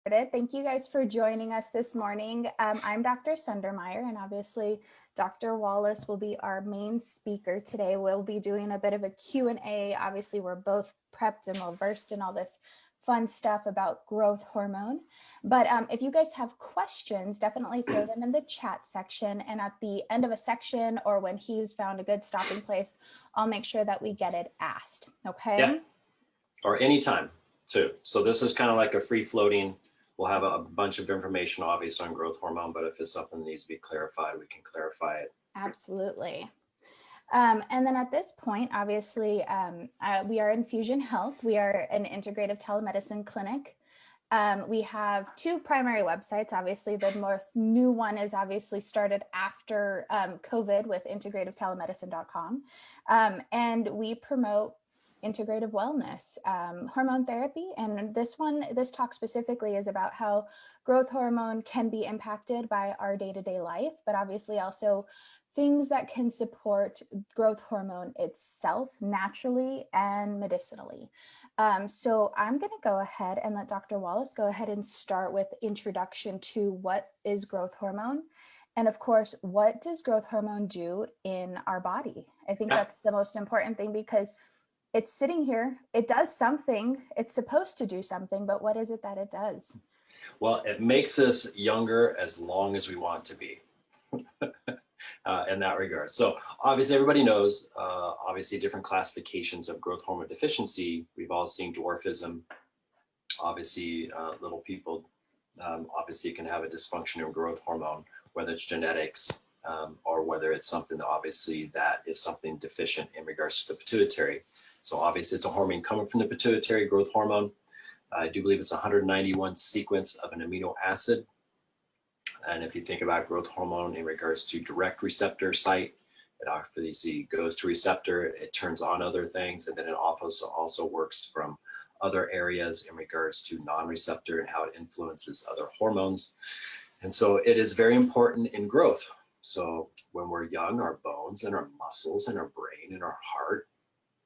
Thank you guys for joining us this morning. I'm Dr. Sundermeyer, and obviously Dr. Wallace will be our main speaker today. We'll be doing a bit of a Q&A. Obviously, we're both prepped and well-versed in all this fun stuff about growth hormone. But if you guys have questions, definitely throw them in the chat section. And at the end of a section or when he's found a good stopping place, I'll make sure that we get it asked, okay? Yeah, or anytime too. So this is kind of like a free-floating. We'll have a bunch of information, obviously, on growth hormone, but if it's something that needs to be clarified, we can clarify it. Absolutely. And then at this point, obviously, we are Infusion Health. We are an integrative telemedicine clinic. We have two primary websites. Obviously, the more new one is obviously started after COVID with integrativetelemedicine.com. And we promote integrative wellness, hormone therapy. And this talk specifically is about how growth hormone can be impacted by our day-to-day life, but obviously also things that can support growth hormone itself naturally and medicinally. So I'm going to go ahead and let Dr. Wallace go ahead and start with introduction to what is growth hormone. And of course, what does growth hormone do in our body? I think that's the most important thing because it's sitting here. It does something. It's supposed to do something, but what is it that it does? Well, it makes us younger as long as we want to be. In that regard. So obviously everybody knows, obviously different classifications of growth hormone deficiency. We've all seen dwarfism. Obviously little people obviously can have a dysfunction in growth hormone, whether it's genetics or whether it's something that obviously that is something deficient in regards to the pituitary. So obviously it's a hormone coming from the pituitary, growth hormone. I do believe it's 191 sequence of an amino acid. And if you think about growth hormone in regards to direct receptor site, it obviously goes to receptor, it turns on other things, and then it also works from other areas in regards to non-receptor and how it influences other hormones. And so it is very important in growth. So when we're young, our bones and our muscles and our brain and our heart,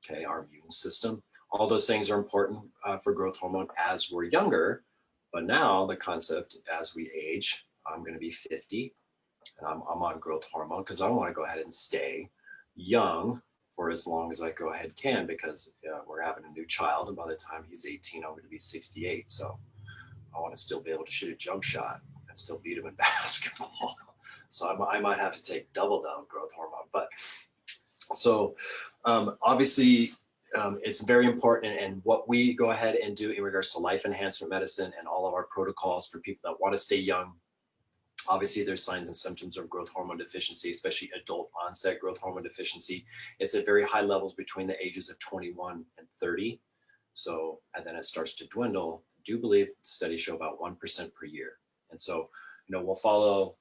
okay, our immune system, all those things are important for growth hormone as we're younger. But now the concept as we age, I'm going to be 50 and I'm on growth hormone because I want to go ahead and stay young for as long as I go ahead can because we're having a new child and by the time he's 18, I'm going to be 68. So I want to still be able to shoot a jump shot and still beat him in basketball. So I might have to take double down growth hormone. But so obviously it's very important, and what we go ahead and do in regards to life enhancement medicine and all of our protocols for people that want to stay young. Obviously, there's signs and symptoms of growth hormone deficiency, especially adult onset growth hormone deficiency. It's at very high levels between the ages of 21 and 30. So, and then it starts to dwindle. I do believe studies show about 1% per year. And so, we'll follow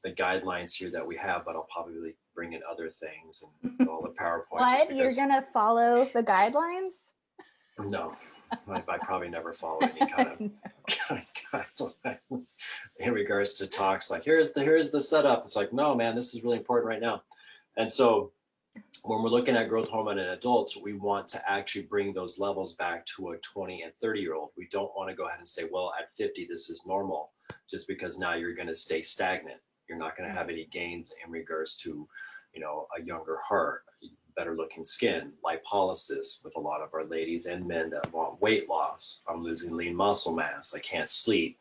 the guidelines here that we have, but I'll probably bring in other things and all the PowerPoint. What? You're going to follow the guidelines? No, I probably never follow any kind of guideline in regards to talks. Like here's the setup. It's like, no, man, this is really important right now. And so when we're looking at growth hormone in adults, we want to actually bring those levels back to a 20 and 30-year-old. We don't want to go ahead and say, well, at 50, this is normal, just because now you're going to stay stagnant. You're not going to have any gains in regards to, a younger heart, better looking skin, lipolysis with a lot of our ladies and men that want weight loss. I'm losing lean muscle mass. I can't sleep.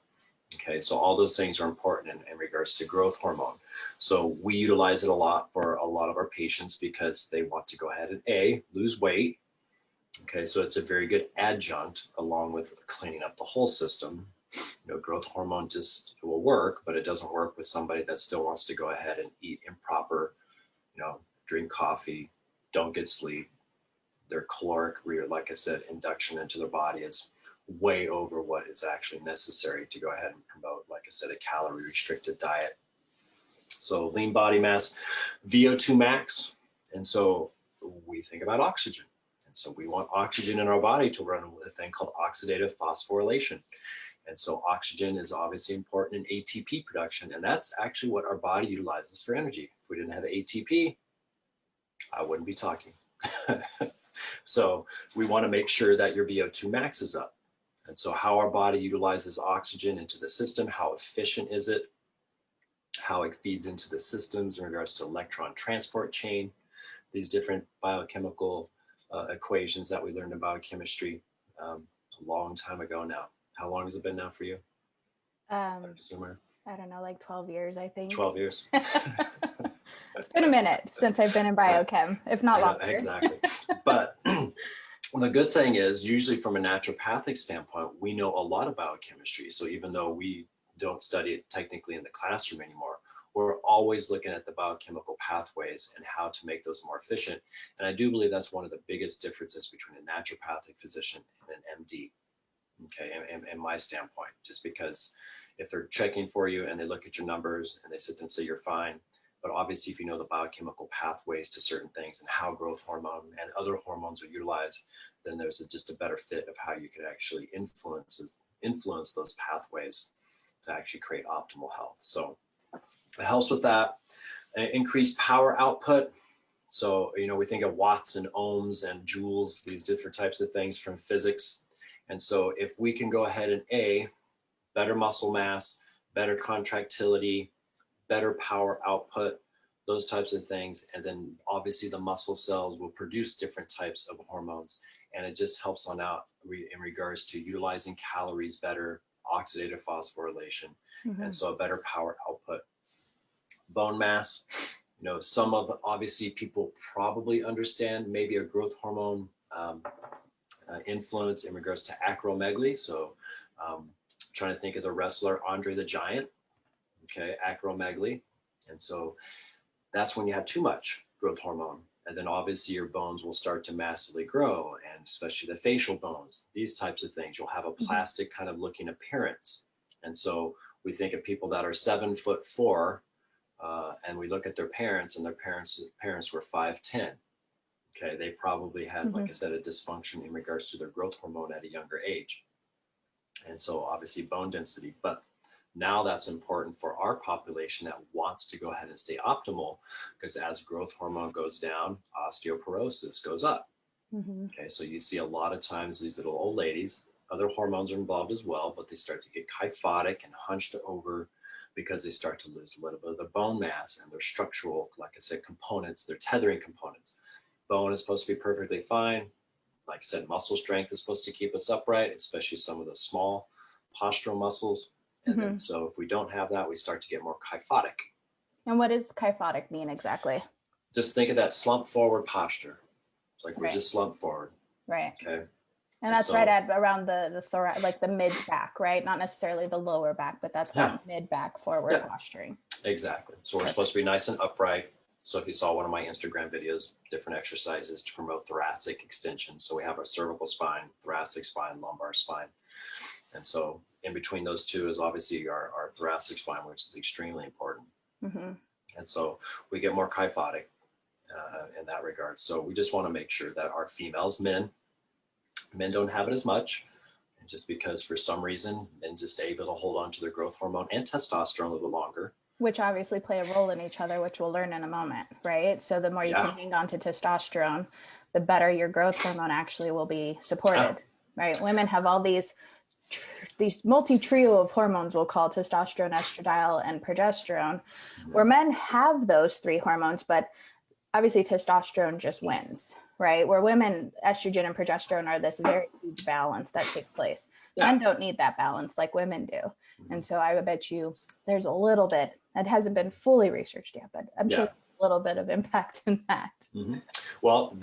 Okay, so all those things are important in regards to growth hormone. So we utilize it a lot for a lot of our patients because they want to go ahead and lose weight. Okay, so it's a very good adjunct along with cleaning up the whole system. Growth hormone just will work, but it doesn't work with somebody that still wants to go ahead and eat improper, drink coffee, don't get sleep. Their caloric, like I said, induction into their body is way over what is actually necessary to go ahead and promote, like I said, a calorie restricted diet. So lean body mass, VO2 max. And so we think about oxygen. And so we want oxygen in our body to run a thing called oxidative phosphorylation. And so oxygen is obviously important in ATP production. And that's actually what our body utilizes for energy. If we didn't have ATP, I wouldn't be talking. So we want to make sure that your VO2 max is up. And so how our body utilizes oxygen into the system, how efficient is it, how it feeds into the systems in regards to electron transport chain, these different biochemical equations that we learned in biochemistry a long time ago now. How long has it been now for you? I don't know, like 12 years, I think. 12 years. It's been a minute since I've been in biochem, if not longer. Exactly. But the good thing is, usually from a naturopathic standpoint, we know a lot of biochemistry. So even though we don't study it technically in the classroom anymore, we're always looking at the biochemical pathways and how to make those more efficient. And I do believe that's one of the biggest differences between a naturopathic physician and an MD, okay, in my standpoint, just because if they're checking for you and they look at your numbers and they sit there and say you're fine, but obviously if you know the biochemical pathways to certain things and how growth hormone and other hormones are utilized, then there's just a better fit of how you can actually influence those pathways to actually create optimal health. So it helps with that. Increased power output. So, we think of watts and ohms and joules, these different types of things from physics. And so if we can go ahead and better muscle mass, better contractility, better power output, those types of things. And then obviously the muscle cells will produce different types of hormones. And it just helps on out in regards to utilizing calories better, oxidative phosphorylation, and so a better power output. Bone mass, some of obviously people probably understand maybe a growth hormone influence in regards to acromegaly. So trying to think of the wrestler, Andre the Giant, okay, acromegaly. And so that's when you have too much growth hormone. And then obviously your bones will start to massively grow, and especially the facial bones, these types of things. You'll have a plastic kind of looking appearance. And so we think of people that are 7'4", and we look at their parents, and their parents were 5'10". Okay, they probably had, like I said, a dysfunction in regards to their growth hormone at a younger age. And so obviously bone density, but now that's important for our population that wants to go ahead and stay optimal, because as growth hormone goes down, osteoporosis goes up. Okay, so you see a lot of times these little old ladies, other hormones are involved as well, but they start to get kyphotic and hunched over because they start to lose a little bit of the bone mass and their structural, like I said, components, their tethering components. Bone is supposed to be perfectly fine. Like I said, muscle strength is supposed to keep us upright, especially some of the small postural muscles. And then, so if we don't have that, we start to get more kyphotic. And what does kyphotic mean exactly? Just think of that slump forward posture. It's like we're just slumped forward. Right. Okay. And that's right at around the thoracic, like the mid back, right? Not necessarily the lower back, but that's that mid back forward posturing. Exactly. So we're supposed to be nice and upright. So if you saw one of my Instagram videos, different exercises to promote thoracic extension. So we have a cervical spine, thoracic spine, lumbar spine. And so in between those two is obviously our thoracic spine, which is extremely important. And so we get more kyphotic in that regard. So we just want to make sure that our females, men don't have it as much. And just because for some reason, men just able to hold on to their growth hormone and testosterone a little bit longer. Which obviously play a role in each other, which we'll learn in a moment, right? So the more you can hang on to testosterone, the better your growth hormone actually will be supported, right? Women have all these multi-trio of hormones we'll call testosterone, estradiol, and progesterone, where men have those three hormones, but obviously testosterone just wins, right? Where women, estrogen and progesterone are this very huge balance that takes place. Men don't need that balance like women do. And so I would bet you there's a little bit, that hasn't been fully researched yet, but I'm sure a little bit of impact in that. Well,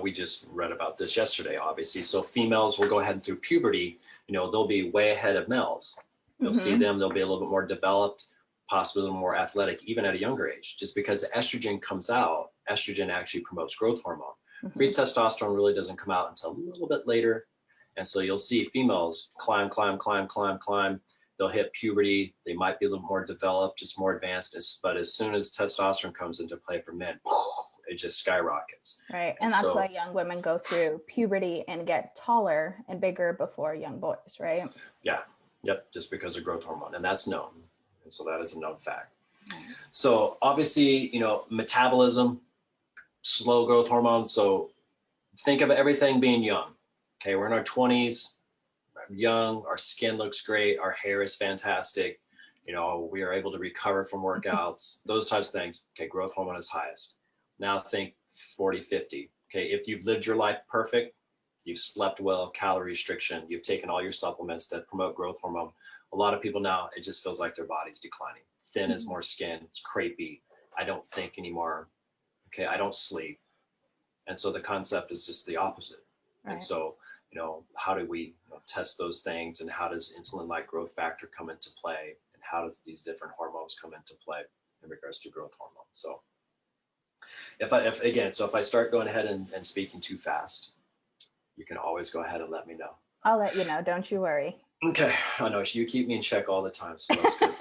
we just read about this yesterday, obviously. So females will go ahead and through puberty, they'll be way ahead of males. You'll see them, they'll be a little bit more developed, possibly a little more athletic, even at a younger age, just because estrogen comes out. Estrogen actually promotes growth hormone. Free testosterone really doesn't come out until a little bit later. And so you'll see females climb. They'll hit puberty. They might be a little more developed, just more advanced. But as soon as testosterone comes into play for men, it just skyrockets. Right. And that's why young women go through puberty and get taller and bigger before young boys, right? Yeah. Yep. Just because of growth hormone. And that's known. And so that is a known fact. So obviously, metabolism, slow growth hormone. So think of everything being young. Okay. We're in our 20s, young, our skin looks great, our hair is fantastic, you know, we are able to recover from workouts, those types of things. Okay, growth hormone is highest. Now think 40, 50. Okay, if you've lived your life perfect, you've slept well, calorie restriction, you've taken all your supplements that promote growth hormone. A lot of people now, it just feels like their body's declining. Thin as more skin, it's crepey. I don't think anymore. Okay, I don't sleep. And so the concept is just the opposite. Right. And so, you know, how do we test those things, and how does insulin-like growth factor come into play, and how does these different hormones come into play in regards to growth hormone? So if I start going ahead and speaking too fast, you can always go ahead and let me know. I'll let you know. Don't you worry. Okay. I know you keep me in check all the time, so that's good.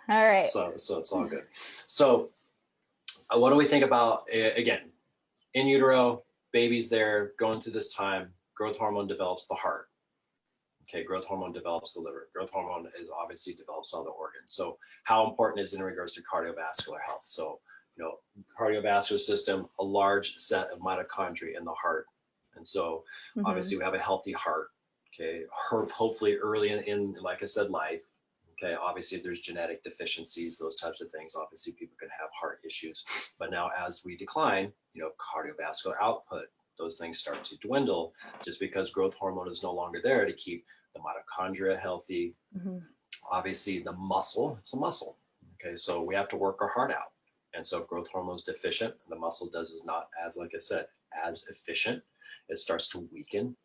All right. So it's all good. So what do we think about, again, in utero, baby's there, going through this time, growth hormone develops the heart. Okay, growth hormone develops the liver. Growth hormone is obviously develops all the organs. So how important is it in regards to cardiovascular health? So, you know, cardiovascular system, a large set of mitochondria in the heart. And so obviously we have a healthy heart. Okay, hopefully early in, like I said, life. Okay, obviously if there's genetic deficiencies, those types of things, obviously people can have heart issues. But now as we decline, you know, cardiovascular output, those things start to dwindle just because growth hormone is no longer there to keep the mitochondria healthy. Obviously the muscle, it's a muscle. Okay, so we have to work our heart out. And so if growth hormone is deficient, the muscle is not as, like I said, as efficient, it starts to weaken.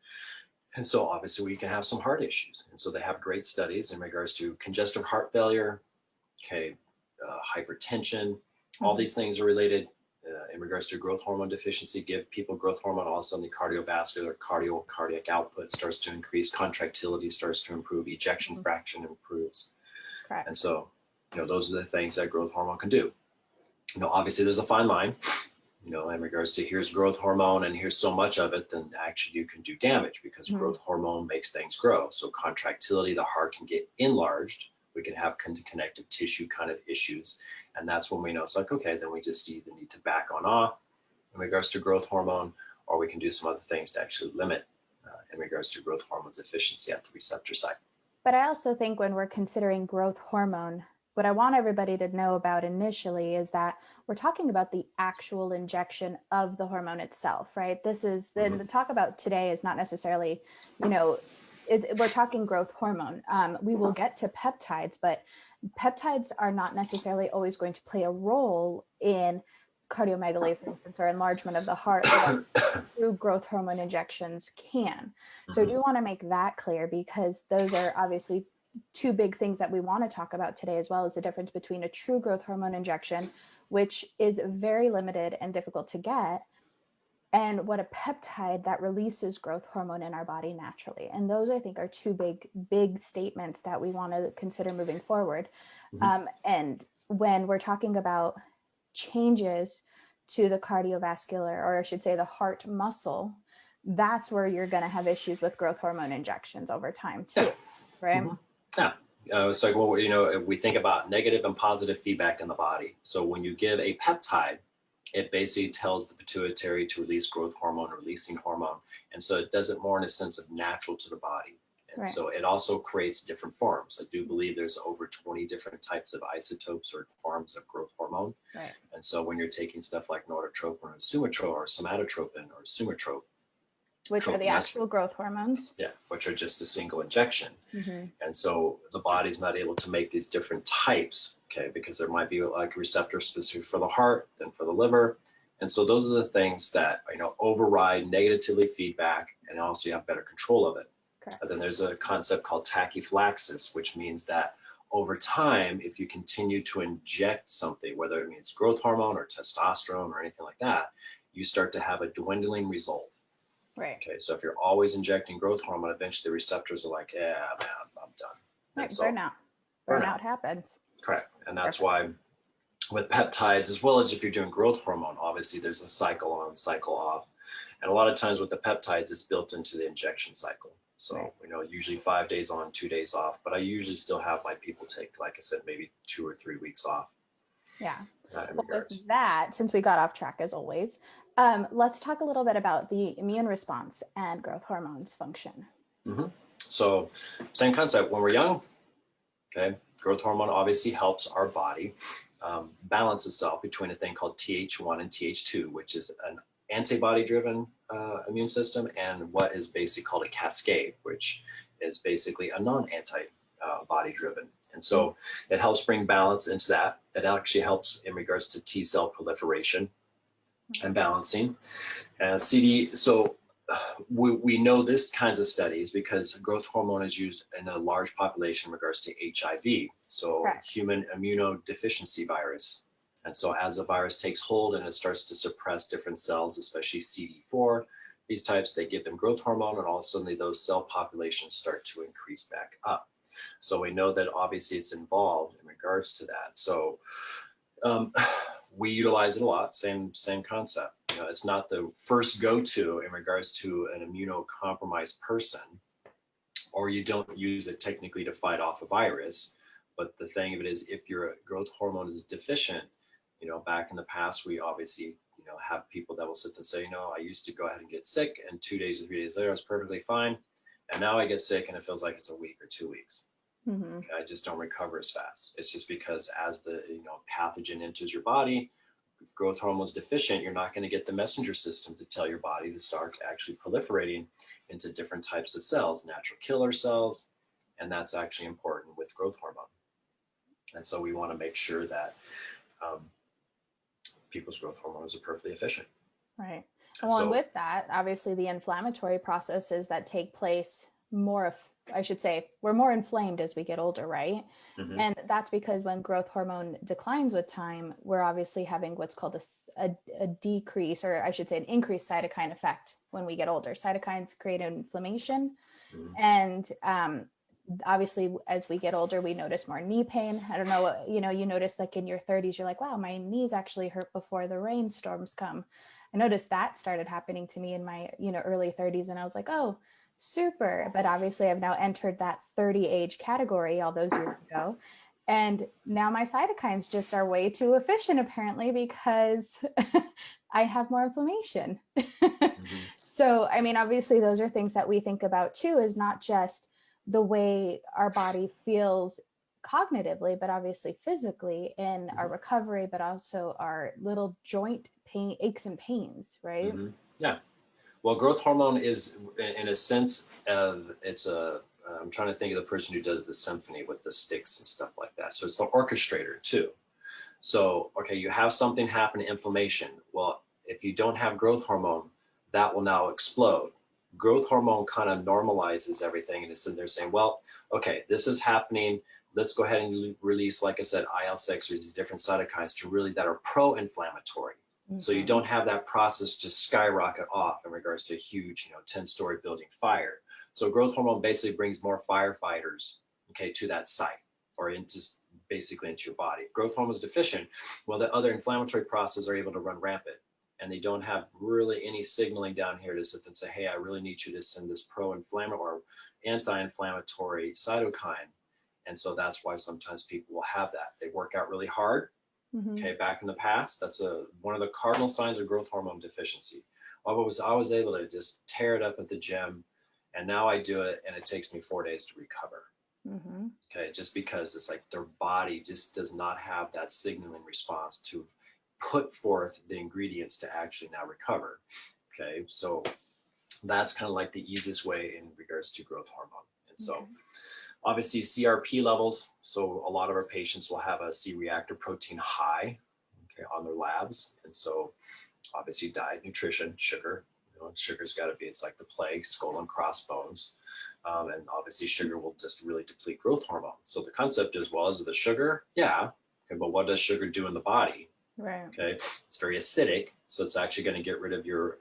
And so obviously we can have some heart issues. And so they have great studies in regards to congestive heart failure, okay, hypertension, all these things are related in regards to growth hormone deficiency. Give people growth hormone, all of a sudden the cardiovascular, cardiac output starts to increase, contractility starts to improve, ejection fraction improves. Correct. And so, you know, those are the things that growth hormone can do. You know, obviously there's a fine line, you know, in regards to here's growth hormone and here's so much of it, then actually you can do damage because growth hormone makes things grow. So contractility, the heart can get enlarged. We can have connective tissue kind of issues. And that's when we know it's like, okay, then we just either need to back on off in regards to growth hormone, or we can do some other things to actually limit in regards to growth hormone's efficiency at the receptor site. But I also think when we're considering growth hormone, what I want everybody to know about initially is that we're talking about the actual injection of the hormone itself, right? This is the talk about today is not necessarily, you know, we're talking growth hormone. We will get to peptides, but peptides are not necessarily always going to play a role in cardiomegaly, for instance, or enlargement of the heart through growth hormone injections can. So I do want to make that clear because those are obviously two big things that we want to talk about today, as well as the difference between a true growth hormone injection, which is very limited and difficult to get, and what a peptide that releases growth hormone in our body naturally. And those, I think, are two big statements that we want to consider moving forward. And when we're talking about changes to the cardiovascular, or I should say the heart muscle, that's where you're going to have issues with growth hormone injections over time too, right? Yeah. It's like, well, you know, we think about negative and positive feedback in the body. So when you give a peptide, it basically tells the pituitary to release growth hormone, releasing hormone. And so it does it more in a sense of natural to the body. And so it also creates different forms. I do believe there's over 20 different types of isotopes or forms of growth hormone. Right. And so when you're taking stuff like nortropin or somatotropin or somatotropin or sumatrope, which are the actual growth hormones. Yeah, which are just a single injection. And so the body's not able to make these different types, okay, because there might be like receptors specific for the heart, then for the liver. And so those are the things that, you know, override negatively feedback, and also you have better control of it. But then there's a concept called tachyphylaxis, which means that over time, if you continue to inject something, whether it means growth hormone or testosterone or anything like that, you start to have a dwindling result. Right. Okay. So if you're always injecting growth hormone, eventually the receptors are like, yeah, man, I'm done. Right. So, burnout happens. Correct. And that's why with peptides, as well as if you're doing growth hormone, obviously there's a cycle on, cycle off. And a lot of times with the peptides, it's built into the injection cycle. So, you know, usually 5 days on, 2 days off, but I usually still have my people take, like I said, maybe 2 or 3 weeks off. Yeah. Well, with that, since we got off track as always, let's talk a little bit about the immune response and growth hormones function. So same concept. When we're young, okay, growth hormone obviously helps our body balance itself between a thing called Th1 and Th2, which is an antibody-driven immune system, and what is basically called a cascade, which is basically a non-antibody driven. And so it helps bring balance into that. It actually helps in regards to T cell proliferation and balancing. And so we know this kinds of studies because growth hormone is used in a large population in regards to HIV, so Correct. human immunodeficiency virus. And so as the virus takes hold and it starts to suppress different cells, especially CD4, these types, they give them growth hormone, and all of a sudden those cell populations start to increase back up. So we know that obviously it's involved in regards to that. So we utilize it a lot, same concept. You know, it's not the first go-to in regards to an immunocompromised person, or you don't use it technically to fight off a virus. But the thing of it is, if your growth hormone is deficient, you know, back in the past, we obviously, you know, have people that will sit and say, you know, I used to go ahead and get sick, and 2 days or 3 days later, I was perfectly fine. And now I get sick and it feels like it's a week or 2 weeks. I just don't recover as fast. It's just because as the, you know, pathogen enters your body, if growth hormone is deficient, you're not going to get the messenger system to tell your body to start actually proliferating into different types of cells, natural killer cells. And that's actually important with growth hormone. And so we want to make sure that people's growth hormones are perfectly efficient. Right. Along with that, obviously the inflammatory processes that take place we're more inflamed as we get older, right? And that's because when growth hormone declines with time, we're obviously having what's called a decrease, or I should say an increased cytokine effect when we get older. Cytokines create inflammation. And obviously as we get older, we notice more knee pain. I don't know, you know, you notice like in your 30s, you're like, wow, my knees actually hurt before the rainstorms come. I noticed that started happening to me in my, you know, early 30s. And I was like, oh, super. But obviously I've now entered that 30 age category all those years ago. And now my cytokines just are way too efficient, apparently, because I have more inflammation. So, I mean, obviously those are things that we think about too, is not just the way our body feels cognitively, but obviously physically in our recovery, but also our little joint pain, aches and pains, right? Yeah. Well, growth hormone is, in a sense, I'm trying to think of the person who does the symphony with the sticks and stuff like that. So it's the orchestrator too. So, okay, you have something happen, inflammation. Well, if you don't have growth hormone, that will now explode. Growth hormone kind of normalizes everything, and it's in there saying, well, okay, this is happening. Let's go ahead and release, like I said, IL-6 or these different cytokines that are pro-inflammatory. So you don't have that process just skyrocket off in regards to a huge, you know, 10-story building fire. So growth hormone basically brings more firefighters, okay, to that site, or basically into your body. Growth hormone is deficient. Well, the other inflammatory processes are able to run rampant, and they don't have really any signaling down here to sit and say, hey, I really need you to send this pro-inflammatory or anti-inflammatory cytokine. And so that's why sometimes people will have that. They work out really hard. Okay, back in the past, that's one of the cardinal signs of growth hormone deficiency. I was able to just tear it up at the gym, and now I do it, and it takes me 4 days to recover. Okay, just because it's like their body just does not have that signaling response to put forth the ingredients to actually now recover. Okay, so that's kind of like the easiest way in regards to growth hormone. And so obviously CRP levels. So a lot of our patients will have a C-reactive protein high, okay, on their labs. And so obviously diet, nutrition, sugar, you know, sugar's got to be, it's like the plague, skull and crossbones. And obviously sugar will just really deplete growth hormone. So the concept is, well, is it the sugar? Yeah. Okay, but what does sugar do in the body? Right. Okay, it's very acidic. So it's actually going to get rid of your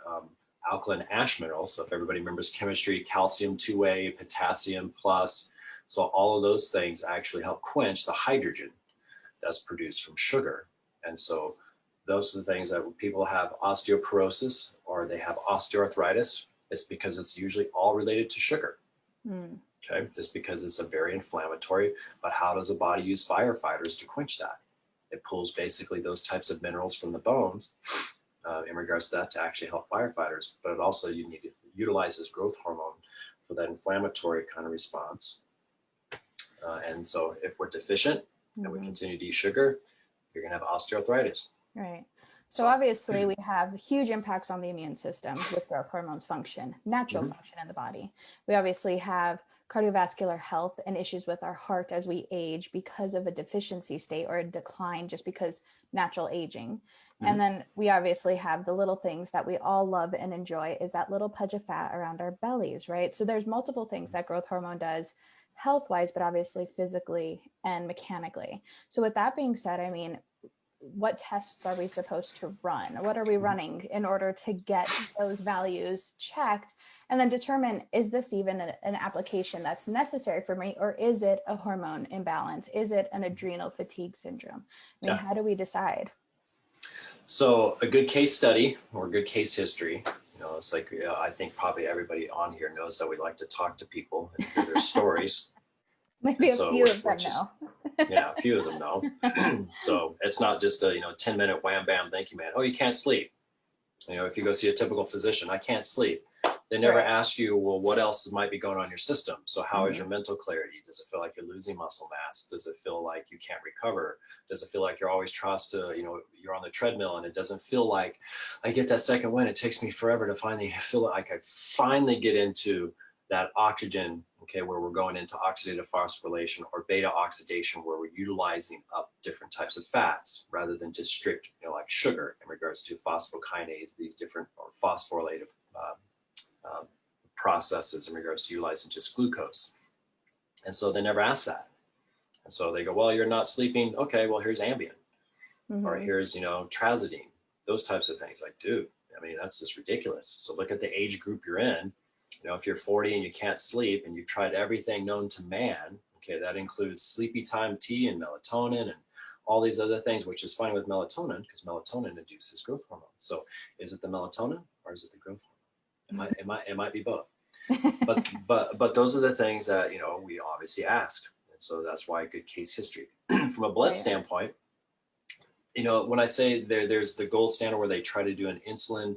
alkaline ash minerals. So if everybody remembers chemistry, calcium 2A, potassium plus. So all of those things actually help quench the hydrogen that's produced from sugar. And so those are the things that when people have osteoporosis or they have osteoarthritis, it's because it's usually all related to sugar. Okay, just because it's a very inflammatory, but how does the body use firefighters to quench that? It pulls basically those types of minerals from the bones in regards to that to actually help firefighters, but it also utilizes growth hormone for that inflammatory kind of response. And so if we're deficient and we continue to eat sugar, you're going to have osteoarthritis. Right. So obviously we have huge impacts on the immune system with growth hormones function, natural function in the body. We obviously have cardiovascular health and issues with our heart as we age because of a deficiency state or a decline just because natural aging. And then we obviously have the little things that we all love and enjoy is that little pudge of fat around our bellies, right? So there's multiple things that growth hormone does health-wise, but obviously physically and mechanically. So with that being said, I mean, what tests are we supposed to run? What are we running in order to get those values checked and then determine, is this even an application that's necessary for me, or is it a hormone imbalance? Is it an adrenal fatigue syndrome? I mean, how do we decide? So a good case study or good case history, it's like, I think probably everybody on here knows that we like to talk to people and hear their stories. Maybe a few of them know. Yeah, a few of them know. So it's not just a 10-minute wham bam, thank you, man. Oh, you can't sleep. If you go see a typical physician, I can't sleep. They never ask you, well, what else might be going on in your system? So how is your mental clarity? Does it feel like you're losing muscle mass? Does it feel like you can't recover? Does it feel like you're always you're on the treadmill and it doesn't feel like I get that second wind? It takes me forever to finally feel like I finally get into that oxygen, where we're going into oxidative phosphorylation or beta oxidation, where we're utilizing up different types of fats rather than just strict, like sugar in regards to phosphokinase, these different or phosphorylative processes in regards to utilizing just glucose. And so they never ask that. And so they go, well, you're not sleeping. Okay, well, here's Ambien or here's, Trazodone, those types of things. Like, dude, I mean, that's just ridiculous. So look at the age group you're in. If you're 40 and you can't sleep and you've tried everything known to man, that includes sleepy time tea and melatonin and all these other things, which is funny with melatonin because melatonin induces growth hormone. So is it the melatonin or is it the growth hormone? It might be both. But those are the things that, we obviously ask. And so that's why a good case history. From a blood standpoint, when I say there's the gold standard where they try to do an insulin,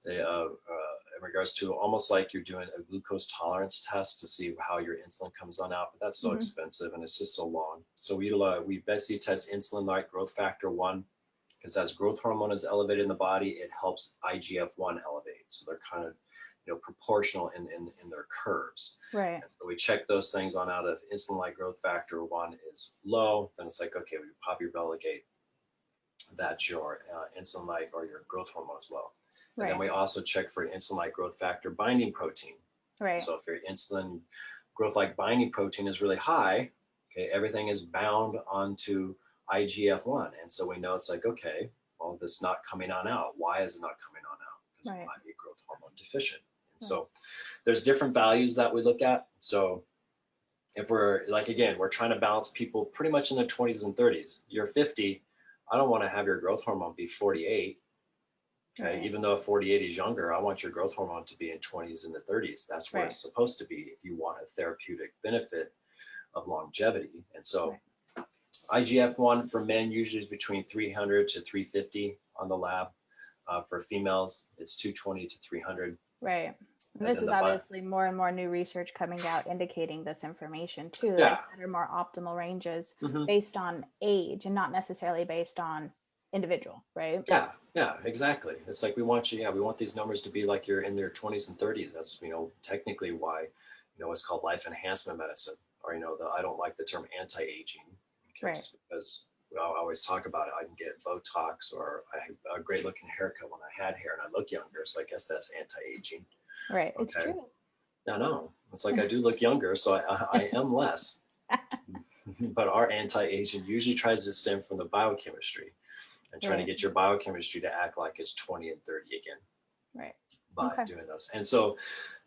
in regards to almost like you're doing a glucose tolerance test to see how your insulin comes on out, but that's so expensive and it's just so long. So we basically test insulin-like growth factor 1, because as growth hormone is elevated in the body, it helps IGF-1 elevate. So they're kind of proportional in their curves. Right. And so we check those things on out. If insulin-like growth factor 1 is low, then it's like, okay, we probably relegate that your insulin-like or your growth hormone is low. And then we also check for insulin-like growth factor binding protein. Right. So if your insulin growth-like binding protein is really high, everything is bound onto IGF-1. And so we know it's like, okay, well, this is not coming on out. Why is it not coming on out? Because it might be growth hormone deficient. And so there's different values that we look at. So if we're we're trying to balance people pretty much in their 20s and 30s. You're 50. I don't want to have your growth hormone be 48. Even though 48 is younger, I want your growth hormone to be in 20s and the 30s. That's where it's supposed to be if you want a therapeutic benefit of longevity. And so IGF-1 for men usually is between 300 to 350 on the lab. For females, it's 220 to 300. Right. And this is obviously more and more new research coming out indicating this information too. Yeah. That are more optimal ranges based on age and not necessarily based on individual, right? Yeah, exactly. It's like we want these numbers to be like you're in their 20s and 30s. That's, technically why, it's called life enhancement medicine, or, I don't like the term anti-aging, just because I always talk about it. I can get Botox or I have a great looking haircut when I had hair and I look younger. So I guess that's anti-aging. Right. It's true. No, it's like I do look younger, so I am less. But our anti-aging usually tries to stem from the biochemistry and trying to get your biochemistry to act like it's 20 and 30 again. Right. By doing those. And so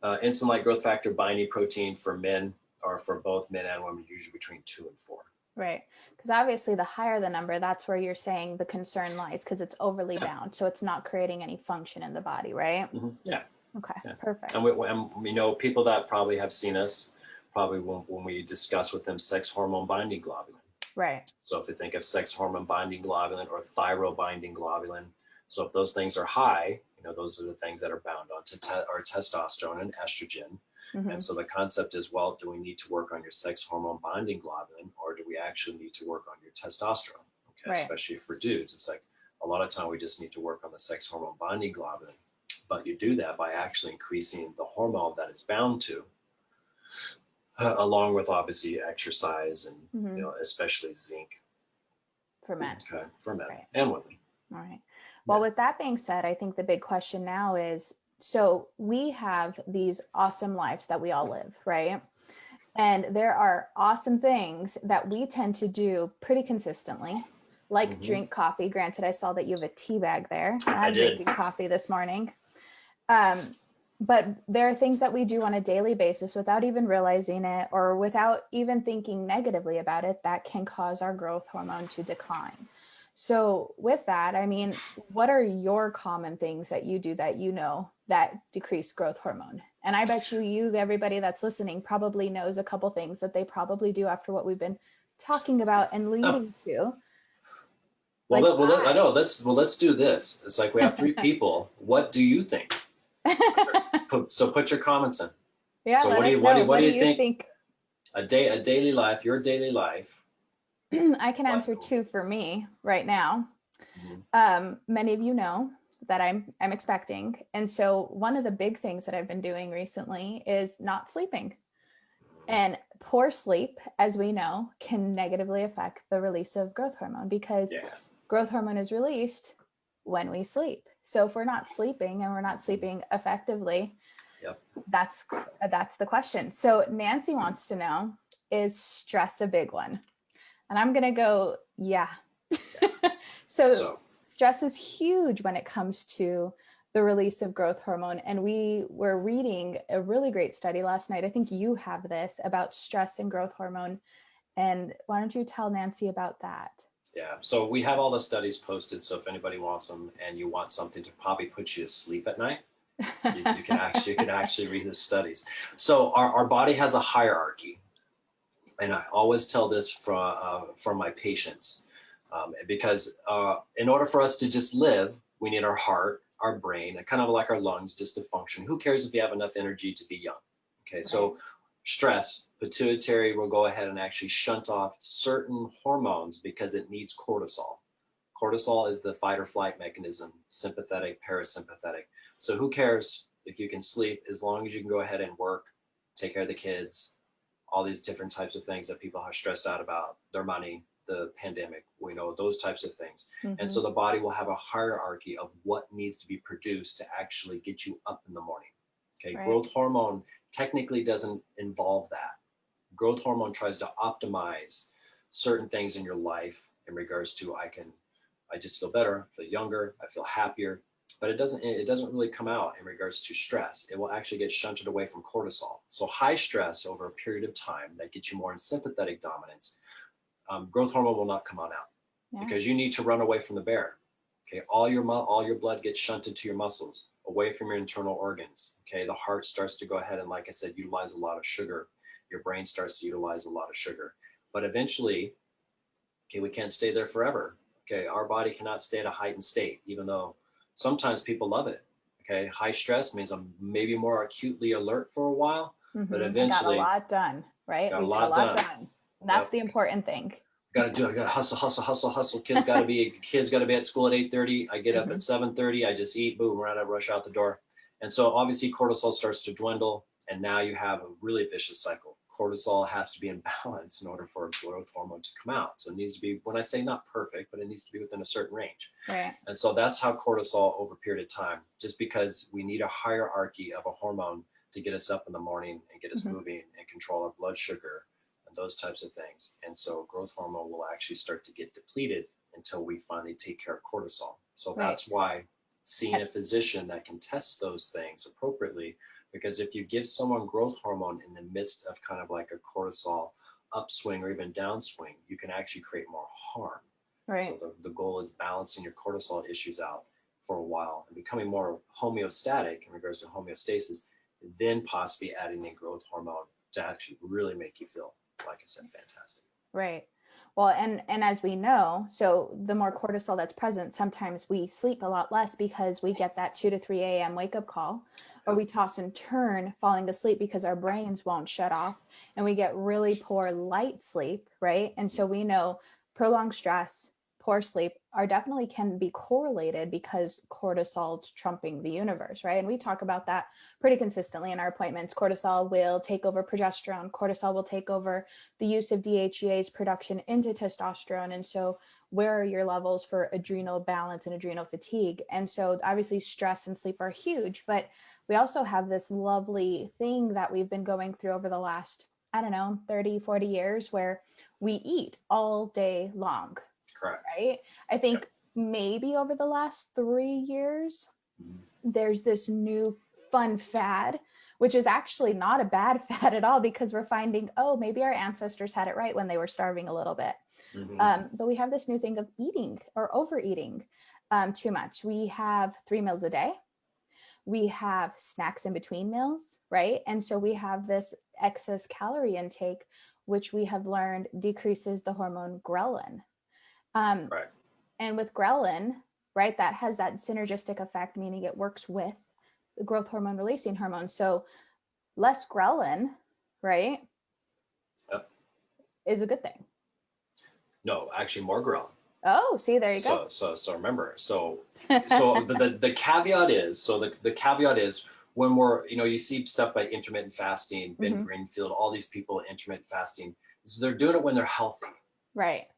insulin-like growth factor binding protein for men, or for both men and women, usually between 2 and 4. Right. Because obviously the higher the number, that's where you're saying the concern lies, because it's overly bound. So it's not creating any function in the body, right? Yeah. Okay. Yeah. Perfect. And we know people that probably have seen us probably when we discuss with them sex hormone binding globulin. Right. So if you think of sex hormone binding globulin or thyroid binding globulin, so if those things are high, those are the things that are bound onto our testosterone and estrogen. Mm-hmm. And so the concept is, well, do we need to work on your sex hormone binding globulin, or do we actually need to work on your testosterone? Okay, Right. Especially for dudes, it's like a lot of time we just need to work on the sex hormone binding globulin, but you do that by actually increasing the hormone that it's bound to, along with obviously exercise and Mm-hmm. especially zinc For men. Okay, for men Right. and women. All right. Well, with that being said, I think the big question now is, so we have these awesome lives that we all live, right? And there are awesome things that we tend to do pretty consistently, like drink coffee. Granted, I saw that you have a tea bag there. I'm drinking coffee this morning. But there are things that we do on a daily basis without even realizing it, or without even thinking negatively about it, that can cause our growth hormone to decline. So with that, I mean, what are your common things that you do that decrease growth hormone? And I bet you, everybody that's listening, probably knows a couple things that they probably do after what we've been talking about and leading to. I know. Let's do this. It's like we have three people. What do you think? Put your comments in. Yeah. So what do you think? A daily life, your daily life. I can answer two for me right now. Many of you know that I'm expecting. And so one of the big things that I've been doing recently is not sleeping. And poor sleep, as we know, can negatively affect the release of growth hormone, because growth hormone is released when we sleep. So if we're not sleeping and we're not sleeping effectively, that's the question. So Nancy wants to know, is stress a big one? And I'm going to go, yeah. So stress is huge when it comes to the release of growth hormone. And we were reading a really great study last night. I think you have this about stress and growth hormone. And why don't you tell Nancy about that? Yeah. So we have all the studies posted. So if anybody wants them and you want something to probably put you to sleep at night, you can actually read the studies. So our body has a hierarchy. And I always tell this from my patients, because in order for us to just live, we need our heart, our brain, and kind of like our lungs just to function. Who cares if you have enough energy to be young? Okay, right. So stress, pituitary will go ahead and actually shunt off certain hormones because it needs cortisol. Cortisol is the fight or flight mechanism, sympathetic, parasympathetic. So who cares if you can sleep, as long as you can go ahead and work, take care of the kids, all these different types of things that people are stressed out about, their money, the pandemic, those types of things. And so the body will have a hierarchy of what needs to be produced to actually get you up in the morning. Okay, right. Growth hormone technically doesn't involve that. Growth hormone tries to optimize certain things in your life in regards to, I just feel better, I feel younger, I feel happier. But it doesn't really come out in regards to stress. It will actually get shunted away from cortisol. So high stress over a period of time that gets you more in sympathetic dominance, growth hormone will not come on out because you need to run away from the bear. Okay, all your blood gets shunted to your muscles, away from your internal organs. Okay, the heart starts to go ahead and, like I said, utilize a lot of sugar. Your brain starts to utilize a lot of sugar. But eventually, we can't stay there forever. Okay, our body cannot stay at a heightened state, even though sometimes people love it. Okay, high stress means I'm maybe more acutely alert for a while, but eventually got a lot done, right? Got a lot done. And that's the important thing. I got to hustle. Kids got to be at school at 8:30. I get up at 7:30. I just eat, boom, right, I rush out the door. And so obviously cortisol starts to dwindle, and now you have a really vicious cycle. Cortisol has to be in balance in order for growth hormone to come out. So it needs to be, when I say not perfect, but it needs to be within a certain range. Right. And so that's how cortisol over a period of time, just because we need a hierarchy of a hormone to get us up in the morning and get us moving and control our blood sugar and those types of things. And so growth hormone will actually start to get depleted until we finally take care of cortisol. So that's why seeing a physician that can test those things appropriately, because if you give someone growth hormone in the midst of kind of like a cortisol upswing or even downswing, you can actually create more harm. Right. So the goal is balancing your cortisol issues out for a while and becoming more homeostatic in regards to homeostasis, then possibly adding in growth hormone to actually really make you feel, like I said, fantastic. Right. Well, and as we know, so the more cortisol that's present, sometimes we sleep a lot less because we get that 2 to 3 a.m. wake up call, or we toss and turn falling asleep because our brains won't shut off, and we get really poor light sleep, right? And so we know prolonged stress, poor sleep are definitely can be correlated because cortisol's trumping the universe, right? And we talk about that pretty consistently in our appointments. Cortisol will take over progesterone. Cortisol will take over the use of DHEA's production into testosterone. And so where are your levels for adrenal balance and adrenal fatigue? And so obviously stress and sleep are huge, but we also have this lovely thing that we've been going through over the last, I don't know, 30, 40 years where we eat all day long. Correct. Right? I think maybe over the last 3 years, there's this new fun fad, which is actually not a bad fad at all, because we're finding, oh, maybe our ancestors had it right when they were starving a little bit. But we have this new thing of eating or overeating too much. We have 3 meals a day. We have snacks in between meals, right? And so we have this excess calorie intake, which we have learned decreases the hormone ghrelin. Right. And with ghrelin, right, that has that synergistic effect, meaning it works with the growth hormone releasing hormone. So less ghrelin, right, is a good thing. No, actually more ghrelin. Oh, see, there you go. So remember, the caveat is, the caveat is when we're, you see stuff by intermittent fasting, Ben Greenfield, all these people intermittent fasting, so they're doing it when they're healthy. Right.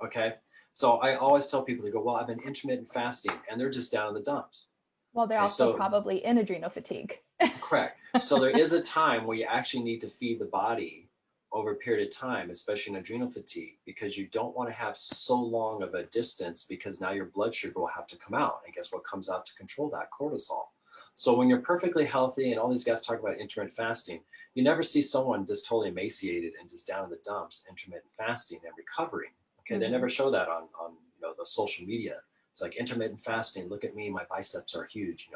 Okay. So I always tell people, they go, well, I've been intermittent fasting, and they're just down in the dumps. Well, they're also probably in adrenal fatigue. Correct. So there is a time where you actually need to feed the body over a period of time, especially in adrenal fatigue, because you don't want to have so long of a distance, because now your blood sugar will have to come out. And guess what comes out to control that? Cortisol. So when you're perfectly healthy, and all these guys talk about intermittent fasting, you never see someone just totally emaciated and just down in the dumps, intermittent fasting and recovering. Okay, they never show that on the social media. It's like intermittent fasting. Look at me, my biceps are huge.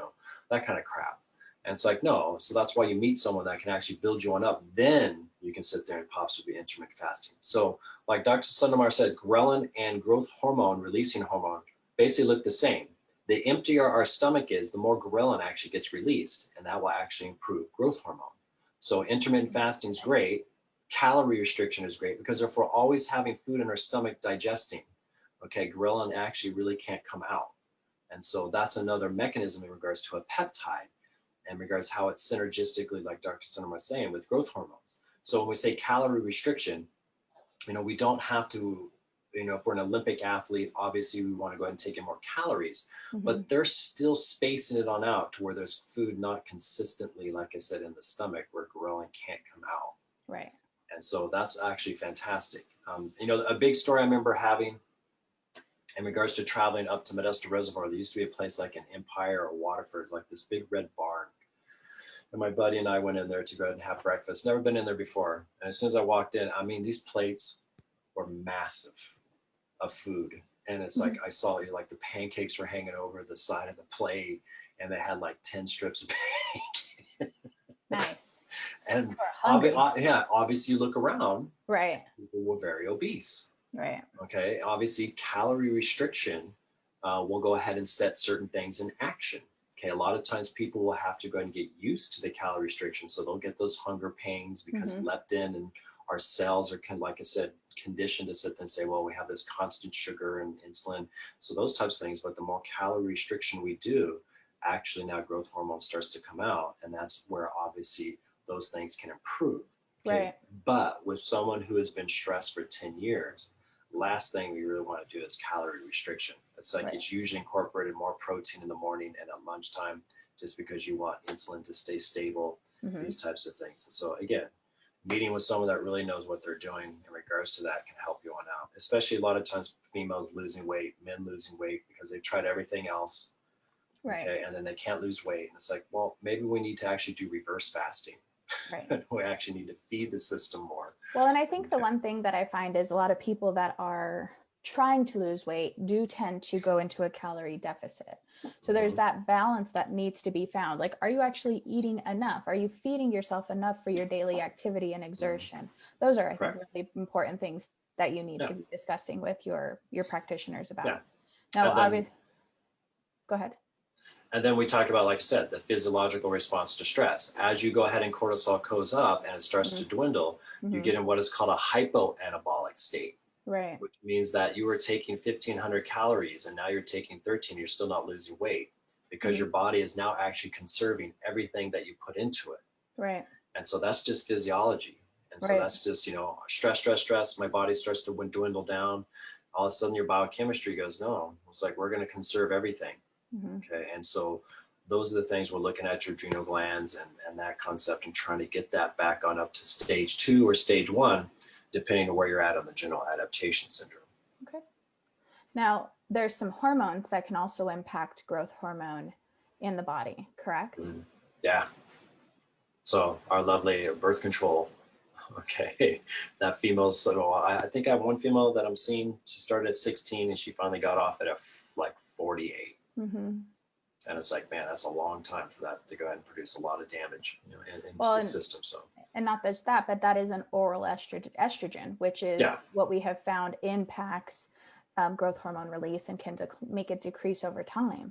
That kind of crap. And it's like, no. So that's why you meet someone that can actually build you on up. Then you can sit there and possibly be intermittent fasting. So like Dr. Sundermeyer said, ghrelin and growth hormone releasing hormone basically look the same. The emptier our stomach is, the more ghrelin actually gets released, and that will actually improve growth hormone. So intermittent fasting is great. Calorie restriction is great, because if we're always having food in our stomach digesting, okay, ghrelin actually really can't come out. And so that's another mechanism in regards to a peptide, in regards how it's synergistically, like Dr. Sundermeyer was saying, with growth hormones. So when we say calorie restriction, we don't have to, if we're an Olympic athlete, obviously we want to go ahead and take in more calories, but they're still spacing it on out to where there's food not consistently, like I said, in the stomach, where ghrelin can't come out. Right. And so that's actually fantastic. A big story I remember having in regards to traveling up to Modesto Reservoir, there used to be a place like an Empire or Waterford, like this big red barn. And my buddy and I went in there to go ahead and have breakfast. Never been in there before. And as soon as I walked in, these plates were massive of food. And it's like, I saw like the pancakes were hanging over the side of the plate, and they had like 10 strips of pancake. Nice. And obviously you look around, right, people were very obese. Right. Okay. Obviously, calorie restriction will go ahead and set certain things in action. Okay. A lot of times people will have to go and get used to the calorie restriction. So they'll get those hunger pains because leptin and our cells are like I said, conditioned to sit there and say, well, we have this constant sugar and insulin. So those types of things. But the more calorie restriction we do, actually now growth hormone starts to come out. And that's where obviously those things can improve. Okay? Right. But with someone who has been stressed for 10 years, last thing we really want to do is calorie restriction. It's like it's usually incorporated more protein in the morning and at lunchtime, just because you want insulin to stay stable, these types of things. And so again, meeting with someone that really knows what they're doing in regards to that can help you on out. Especially a lot of times females losing weight, men losing weight because they've tried everything else. Right. Okay, and then they can't lose weight. And it's like, well, maybe we need to actually do reverse fasting. Right. We actually need to feed the system more. Well, and I think the one thing that I find is a lot of people that are trying to lose weight do tend to go into a calorie deficit. So there's that balance that needs to be found. Like, are you actually eating enough? Are you feeding yourself enough for your daily activity and exertion? Those are, I think, really important things that you need to be discussing with your practitioners about. Yeah. Now, obviously, go ahead. And then we talked about, like I said, the physiological response to stress. As you go ahead and cortisol goes up and it starts to dwindle, you get in what is called a hypoanabolic state. Right. Which means that you were taking 1,500 calories and now you're taking 13, you're still not losing weight because your body is now actually conserving everything that you put into it. Right. And so that's just physiology. And so that's just, stress, my body starts to dwindle down. All of a sudden your biochemistry goes, no, it's like, we're going to conserve everything. Okay. And so those are the things we're looking at, your adrenal glands and that concept, and trying to get that back on up to stage 2 or stage 1, depending on where you're at on the general adaptation syndrome. Okay. Now, there's some hormones that can also impact growth hormone in the body, correct? Yeah. So our lovely birth control. Okay. That female, so I think I have one female that I'm seeing. She started at 16 and she finally got off at like 48. And it's like, man, that's a long time for that to go ahead and produce a lot of damage into the system. So, and not just that, but that is an oral estrogen, which is what we have found impacts growth hormone release and can make it decrease over time.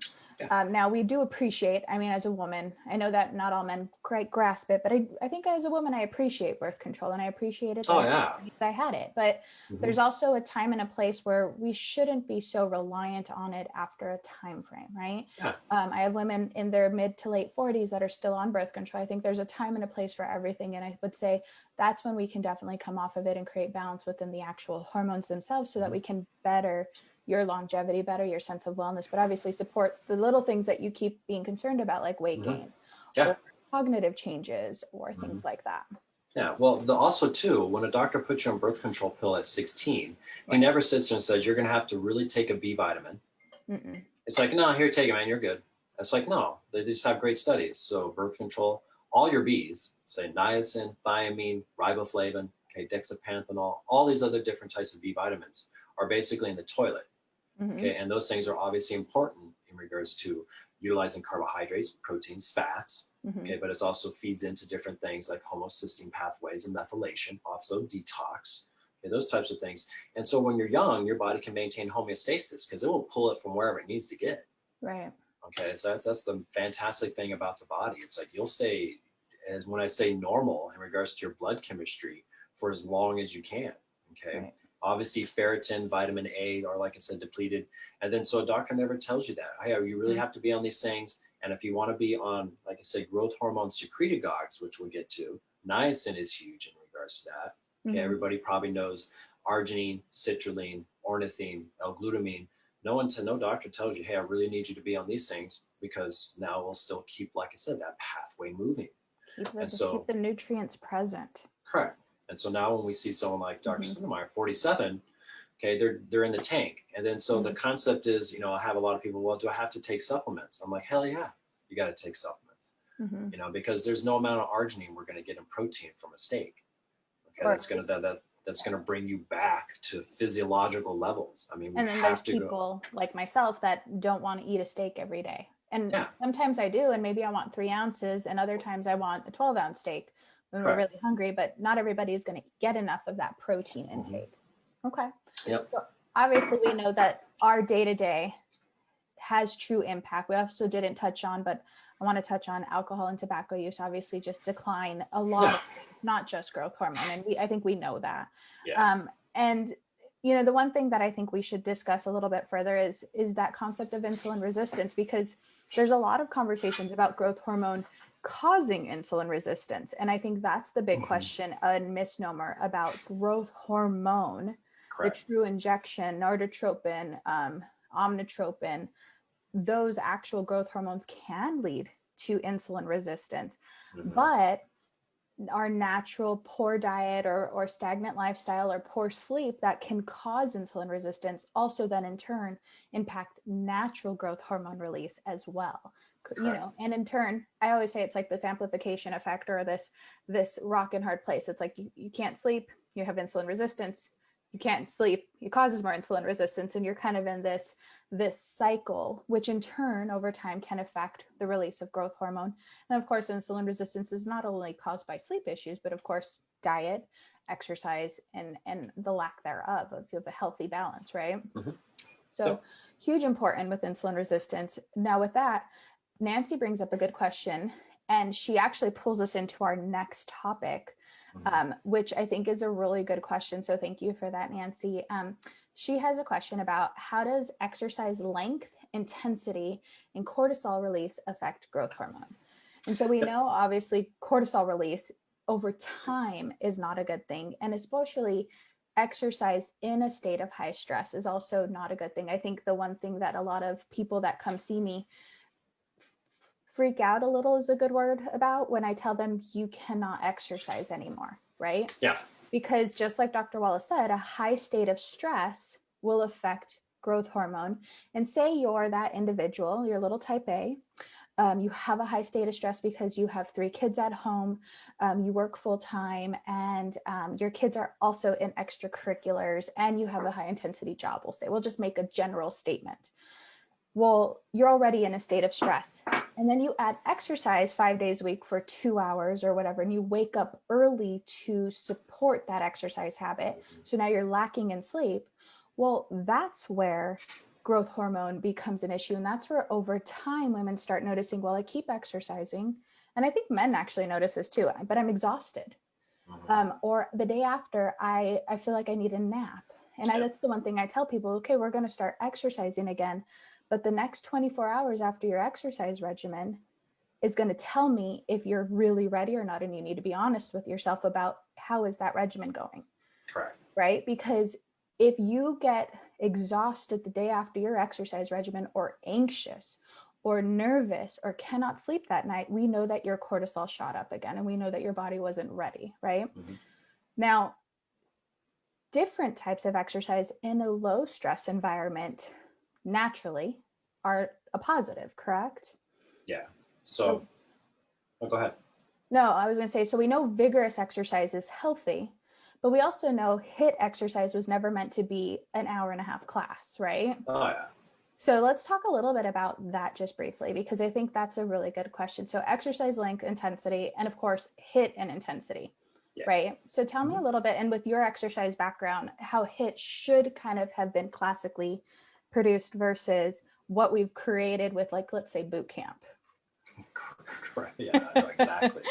Now, we do appreciate, I mean, as a woman, I know that not all men quite grasp it, but I think as a woman, I appreciate birth control and I appreciate it. I had it, but there's also a time and a place where we shouldn't be so reliant on it after a time frame, right? I have women in their mid to late 40s that are still on birth control. I think there's a time and a place for everything. And I would say that's when we can definitely come off of it and create balance within the actual hormones themselves so that we can better your longevity, better your sense of wellness, but obviously support the little things that you keep being concerned about, like weight gain or cognitive changes or things like that. Yeah. Well, also too, when a doctor puts you on birth control pill at 16, he never sits there and says, you're going to have to really take a B vitamin. It's like, no, here, take it, man. You're good. It's like, no, they just have great studies. So birth control, all your Bs, say niacin, thiamine, riboflavin, dexapanthenol, all these other different types of B vitamins are basically in the toilet. Okay. And those things are obviously important in regards to utilizing carbohydrates, proteins, fats. Okay. But it also feeds into different things like homocysteine pathways and methylation, also detox, those types of things. And so when you're young, your body can maintain homeostasis because it will pull it from wherever it needs to get. Right. Okay. So that's the fantastic thing about the body. It's like you'll stay, as when I say normal in regards to your blood chemistry, for as long as you can. Okay. Right. Obviously, ferritin, vitamin A are, like I said, depleted. And then so a doctor never tells you that. Hey, you really have to be on these things. And if you want to be on, like I said, growth hormone secretagogues, which we'll get to, niacin is huge in regards to that. Okay, everybody probably knows arginine, citrulline, ornithine, L-glutamine. No doctor tells you, hey, I really need you to be on these things because now we'll still keep, like I said, that pathway moving. Keep the nutrients present. Correct. And so now when we see someone like Dr. Sundermeyer, 47, okay, they're in the tank. And then so the concept is, I have a lot of people, well, do I have to take supplements? I'm like, hell yeah, you got to take supplements, because there's no amount of arginine we're going to get in protein from a steak. Okay, that's going to bring you back to physiological levels. I mean, and then there's people like myself that don't want to eat a steak every day. And sometimes I do, and maybe I want 3 ounces, and other times I want a 12-ounce steak when we're really hungry, but not everybody is going to get enough of that protein intake. Okay. Yep. So obviously we know that our day-to-day has true impact. We also didn't touch on, but I want to touch on alcohol and tobacco use, obviously just decline a lot of things, not just growth hormone. And I think we know that. Yeah. And the one thing that I think we should discuss a little bit further is that concept of insulin resistance, because there's a lot of conversations about growth hormone causing insulin resistance. And I think that's the big question and misnomer about growth hormone. Correct. The true injection, norditropin, omnitropin, those actual growth hormones can lead to insulin resistance. But our natural poor diet or stagnant lifestyle or poor sleep that can cause insulin resistance also then in turn impact natural growth hormone release as well. And in turn, I always say it's like this amplification effect or this rock and hard place. It's like you can't sleep, you have insulin resistance, you can't sleep, it causes more insulin resistance, and you're kind of in this cycle, which in turn over time can affect the release of growth hormone. And of course, insulin resistance is not only caused by sleep issues, but of course, diet, exercise, and the lack thereof if you have a healthy balance, right? Mm-hmm. So Yep. huge important with insulin resistance. Now with that, Nancy brings up a good question, and she actually pulls us into our next topic, which I think is a really good question. So thank you for that, Nancy. She has a question about how does exercise length, intensity, and cortisol release affect growth hormone? And so we know obviously cortisol release over time is not a good thing. And especially exercise in a state of high stress is also not a good thing. I think the one thing that a lot of people that come see me freak out a little is a good word about when I tell them you cannot exercise anymore, right? Yeah. Because just like Dr. Wallace said, a high state of stress will affect growth hormone. And say you're that individual, you're little type A, you have a high state of stress because you have 3 kids at home, you work full time, and your kids are also in extracurriculars, and you have a high intensity job, we'll just make a general statement. Well, you're already in a state of stress. And then you add exercise 5 days a week for 2 hours or whatever, and you wake up early to support that exercise habit. So now you're lacking in sleep. Well, that's where growth hormone becomes an issue. And that's where over time, women start noticing, well, I keep exercising. And I think men actually notice this too, but I'm exhausted. Or the day after, I feel like I need a nap. And that's the one thing I tell people, okay, we're going to start exercising again. But the next 24 hours after your exercise regimen is going to tell me if you're really ready or not. And you need to be honest with yourself about how is that regimen going. Correct. Right? Because if you get exhausted the day after your exercise regimen, or anxious or nervous or cannot sleep that night, we know that your cortisol shot up again, and we know that your body wasn't ready, right? Now, different types of exercise in a low stress environment naturally are a positive, correct? Yeah. So go ahead. No, I was going to say, so we know vigorous exercise is healthy, but we also know HIIT exercise was never meant to be an hour-and-a-half class, right? Oh, yeah. So let's talk a little bit about that just briefly, because I think that's a really good question. So exercise length, intensity, and of course, HIIT and intensity, right? So tell me a little bit, and with your exercise background, how HIIT should kind of have been classically produced versus what we've created with, like, let's say boot camp. Yeah, I know exactly.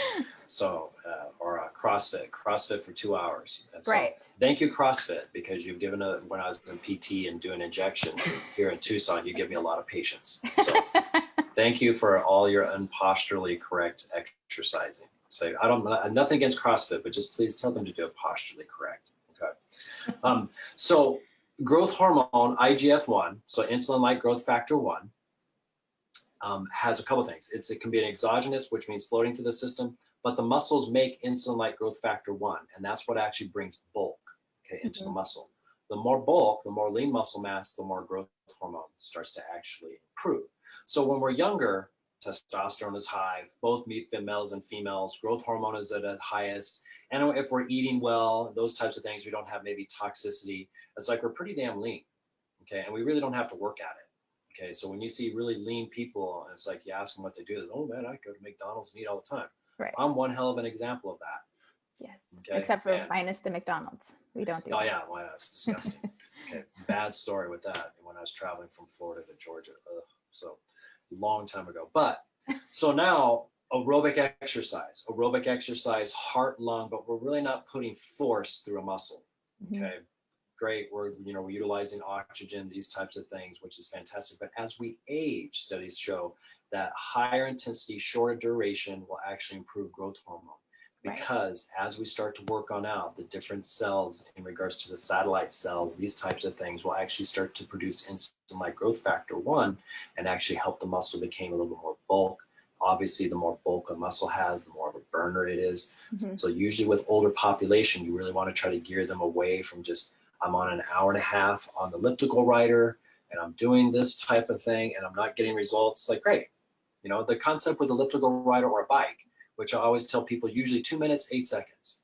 So, or CrossFit for 2 hours. And so, right. Thank you, CrossFit, because you've given when I was in PT and doing injection here in Tucson, you give me a lot of patience. So thank you for all your unposturally correct exercising. So nothing against CrossFit, but just please tell them to do it posturally correct. Okay. So growth hormone, IGF-1, so insulin-like growth factor 1, has a couple of things. It can be an exogenous, which means floating through the system, but the muscles make insulin-like growth factor 1, and that's what actually brings bulk, into the muscle. The more bulk, the more lean muscle mass, the more growth hormone starts to actually improve. So when we're younger, testosterone is high, both males and females, growth hormone is at its highest. And if we're eating well, those types of things, we don't have maybe toxicity. It's like we're pretty damn lean, and we really don't have to work at it. Okay, so when you see really lean people, and it's like you ask them what they do, oh man, I go to McDonald's and eat all the time. Right. I'm one hell of an example of that. Yes. Okay? Except for and, minus the McDonald's. We don't do that. Oh yeah, well, that's disgusting. Bad story with that when I was traveling from Florida to Georgia. So long time ago. But so now aerobic exercise, heart, lung, but we're really not putting force through a muscle. Okay. Great, we're utilizing oxygen, these types of things, which is fantastic. But as we age, studies show that higher intensity, shorter duration will actually improve growth hormone, because as we start to work on out the different cells in regards to the satellite cells, these types of things will actually start to produce insulin-like growth factor 1 and actually help the muscle become a little bit more bulk. Obviously, the more bulk a muscle has, the more of a burner it is. So usually with older population, you really want to try to gear them away from just, I'm on an hour and a half on the elliptical rider and I'm doing this type of thing and I'm not getting results. Like, great. The concept with elliptical rider or a bike, which I always tell people, usually 2 minutes, 8 seconds.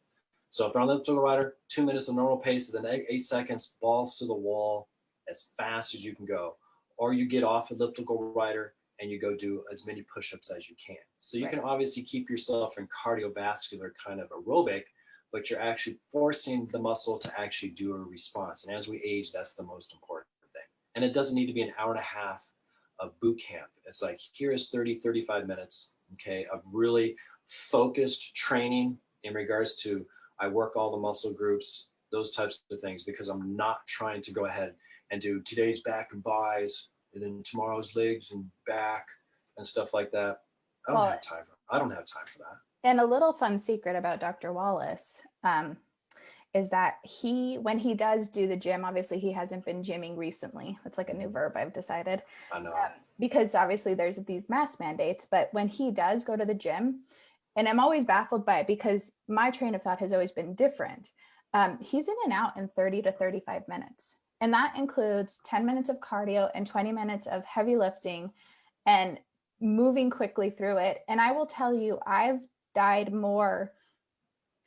So if they're on the elliptical rider, 2 minutes of normal pace, then 8 seconds, balls to the wall as fast as you can go. Or you get off elliptical rider and you go do as many push-ups as you can. So you can obviously keep yourself in cardiovascular kind of aerobic, but you're actually forcing the muscle to actually do a response. And as we age, that's the most important thing. And it doesn't need to be an hour and a half of boot camp. It's like, here is 30, 35 minutes, okay, of really focused training in regards to, I work all the muscle groups, those types of things, because I'm not trying to go ahead and do today's back and buys, and then tomorrow's legs and back and stuff like that. I don't have time for that. And a little fun secret about Dr. Wallace is that when he does do the gym, obviously he hasn't been gymming recently. It's like a new verb I've decided. I know. Because obviously there's these mask mandates, but when he does go to the gym, and I'm always baffled by it because my train of thought has always been different. He's in and out in 30 to 35 minutes. And that includes 10 minutes of cardio and 20 minutes of heavy lifting and moving quickly through it. And I will tell you, I've died more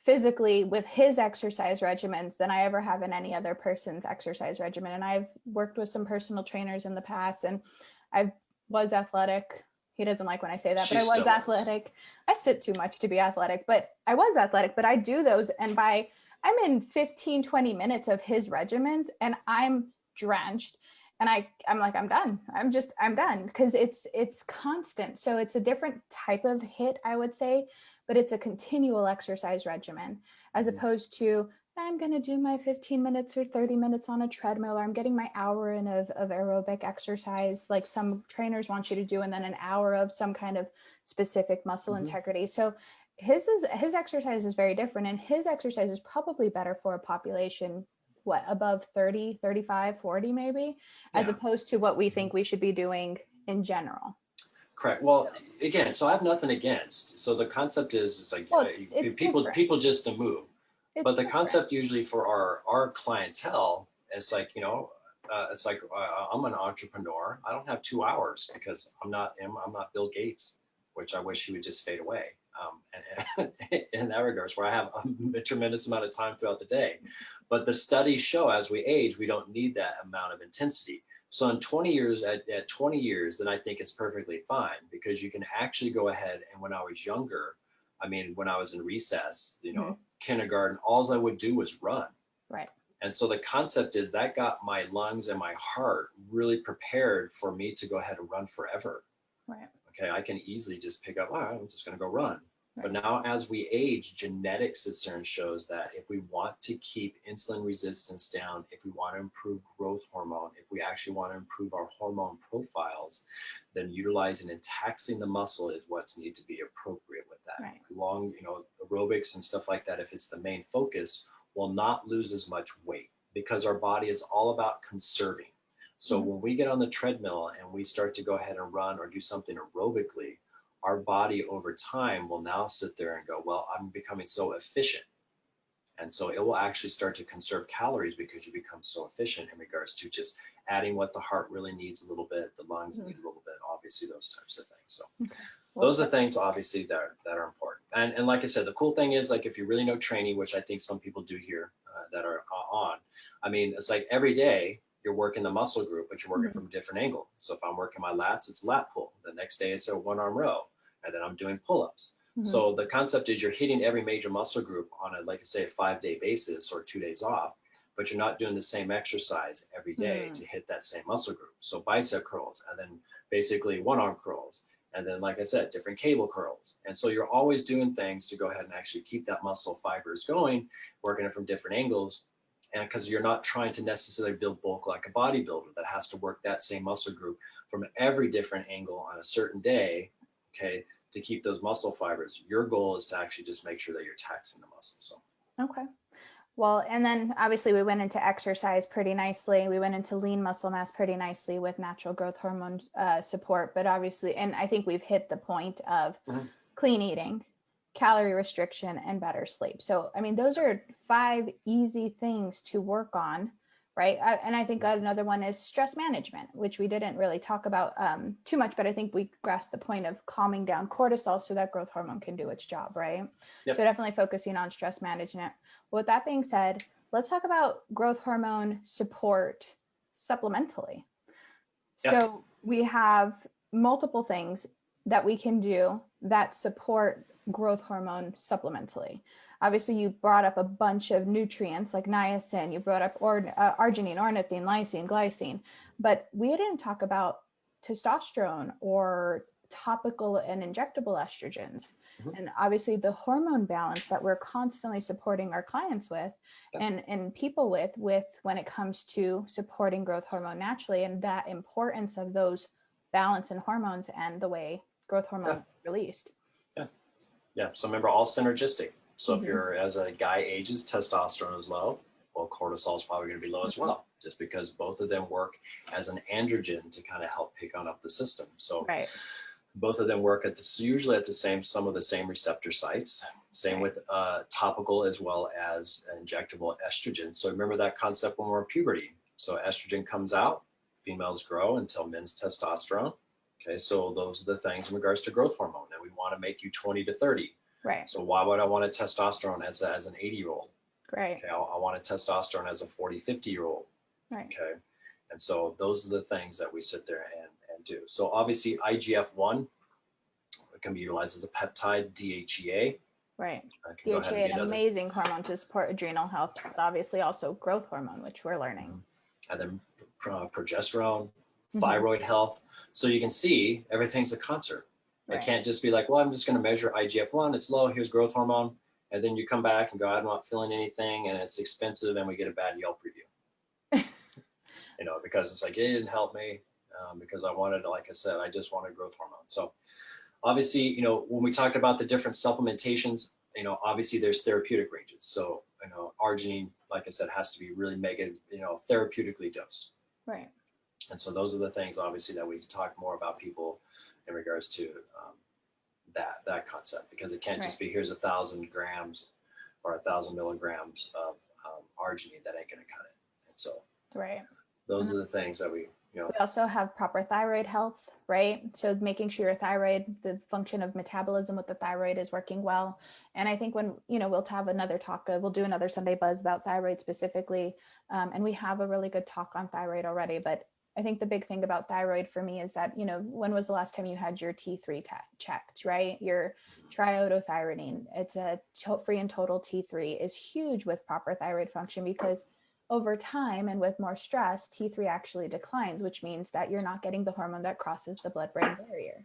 physically with his exercise regimens than I ever have in any other person's exercise regimen. And I've worked with some personal trainers in the past, and I was athletic. He doesn't like when I say that, but I was athletic. I sit too much to be athletic, but I was athletic, but I do those. And I'm in 15, 20 minutes of his regimens and I'm drenched. And I'm like, I'm done. I'm done, because it's constant. So it's a different type of hit, I would say, but it's a continual exercise regimen, as opposed to, I'm going to do my 15 minutes or 30 minutes on a treadmill, or I'm getting my hour in of aerobic exercise, like some trainers want you to do, and then an hour of some kind of specific muscle integrity. So his exercise is very different, and his exercise is probably better for a population, above 30, 35, 40 maybe, as opposed to what we think we should be doing in general. Correct. Well, again, so I have nothing against. So the concept is, it's like, it's people just to move. But the concept usually for our clientele is like, it's like, I'm an entrepreneur. I don't have 2 hours because I'm not Bill Gates, which I wish he would just fade away. And in that regards, where I have a tremendous amount of time throughout the day. But the studies show as we age, we don't need that amount of intensity. So in 20 years, at 20 years, then I think it's perfectly fine, because you can actually go ahead. And when I was younger, when I was in recess, kindergarten, all I would do was run. Right. And so the concept is that got my lungs and my heart really prepared for me to go ahead and run forever. Right. Okay, I can easily just pick up, all right, I'm just going to go run. Right. But now as we age, genetics shows that if we want to keep insulin resistance down, if we want to improve growth hormone, if we actually want to improve our hormone profiles, then utilizing and taxing the muscle is what's need to be appropriate with that. Right. Long, aerobics and stuff like that, if it's the main focus, will not lose as much weight, because our body is all about conserving. So when we get on the treadmill and we start to go ahead and run or do something aerobically, our body over time will now sit there and go, well, I'm becoming so efficient. And so it will actually start to conserve calories, because you become so efficient in regards to just adding what the heart really needs a little bit, the lungs need a little bit, obviously those types of things. So those are things obviously that are important. And like I said, the cool thing is, like, if you really know training, which I think some people do here that are on, it's like every day you're working the muscle group, but you're working from a different angle. So if I'm working my lats, it's lat pull. The next day it's a 1-arm row, and then I'm doing pull-ups. So the concept is you're hitting every major muscle group on like I say, a 5-day basis or 2 days off, but you're not doing the same exercise every day to hit that same muscle group. So bicep curls, and then basically 1-arm curls. And then, like I said, different cable curls. And so you're always doing things to go ahead and actually keep that muscle fibers going, working it from different angles. And because you're not trying to necessarily build bulk like a bodybuilder that has to work that same muscle group from every different angle on a certain day, okay, to keep those muscle fibers. Your goal is to actually just make sure that you're taxing the muscle. So. Okay. Well, and then obviously we went into exercise pretty nicely. We went into lean muscle mass pretty nicely with natural growth hormone support. But obviously, and I think we've hit the point of clean eating, calorie restriction, and better sleep. So, those are 5 easy things to work on, right? And I think another one is stress management, which we didn't really talk about too much, but I think we grasped the point of calming down cortisol so that growth hormone can do its job, right? Yep. So definitely focusing on stress management. With that being said, let's talk about growth hormone support supplementally. Yep. So we have multiple things that we can do that support growth hormone supplementally. Obviously, you brought up a bunch of nutrients like niacin, you brought up arginine, ornithine, lysine, glycine, but we didn't talk about testosterone or topical and injectable estrogens. And obviously the hormone balance that we're constantly supporting our clients with and people with when it comes to supporting growth hormone naturally, and that importance of those balance in hormones and the way growth hormone is released. Yeah. So remember, all synergistic. So if you're, as a guy ages, testosterone is low, well, cortisol is probably going to be low as well, just because both of them work as an androgen to kind of help pick on up the system. So both of them work at usually at some of the same receptor sites. Same with topical as well as injectable estrogen. So remember that concept when we're in puberty. So estrogen comes out, females grow until men's testosterone. Okay, so those are the things in regards to growth hormone. And we want to make you 20 to 30. Right. So why would I want a testosterone as an 80-year-old? Right. Okay, I want a testosterone as a 40, 50-year-old. Right. Okay. And so those are the things that we sit there and do. So obviously IGF-1 can be utilized as a peptide, DHEA. Right. DHEA, an amazing hormone to support adrenal health, but obviously also growth hormone, which we're learning. And then progesterone, thyroid health. So you can see everything's a concert. It can't just be like, well, I'm just going to measure IGF-1. It's low. Here's growth hormone. And then you come back and go, I'm not feeling anything. And it's expensive. And we get a bad Yelp review, because it's like, it didn't help me because I wanted, like I said, I just wanted growth hormone. So obviously, when we talked about the different supplementations, obviously there's therapeutic ranges. So, arginine, like I said, has to be really mega, therapeutically dosed. Right. And so those are the things, obviously, that we talk more about people in regards to that concept, because it can't just be, here's 1,000 grams or 1,000 milligrams of arginine. That ain't going to cut it. And so those are the things that we also have proper thyroid health, right? So making sure your thyroid, the function of metabolism with the thyroid is working well. And I think when, we'll have another talk, we'll do another Sunday Buzz about thyroid specifically. And we have a really good talk on thyroid already, but I think the big thing about thyroid for me is that, when was the last time you had your T3 checked, right? Your triiodothyronine, it's a free and total T3 is huge with proper thyroid function, because over time and with more stress, T3 actually declines, which means that you're not getting the hormone that crosses the blood-brain barrier.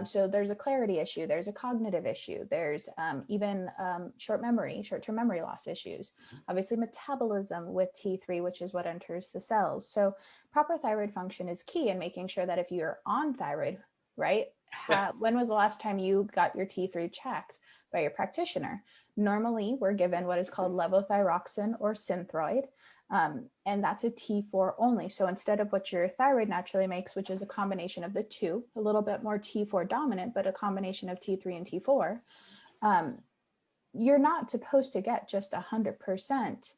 So there's a clarity issue, there's a cognitive issue, there's even short-term memory loss issues. Obviously metabolism with T3, which is what enters the cells. So proper thyroid function is key in making sure that if you're on thyroid, right? When was the last time you got your T3 checked by your practitioner? Normally, we're given what is called levothyroxine or Synthroid, and that's a T4 only. So instead of what your thyroid naturally makes, which is a combination of the two, a little bit more T4 dominant, but a combination of T3 and T4, you're not supposed to get just 100%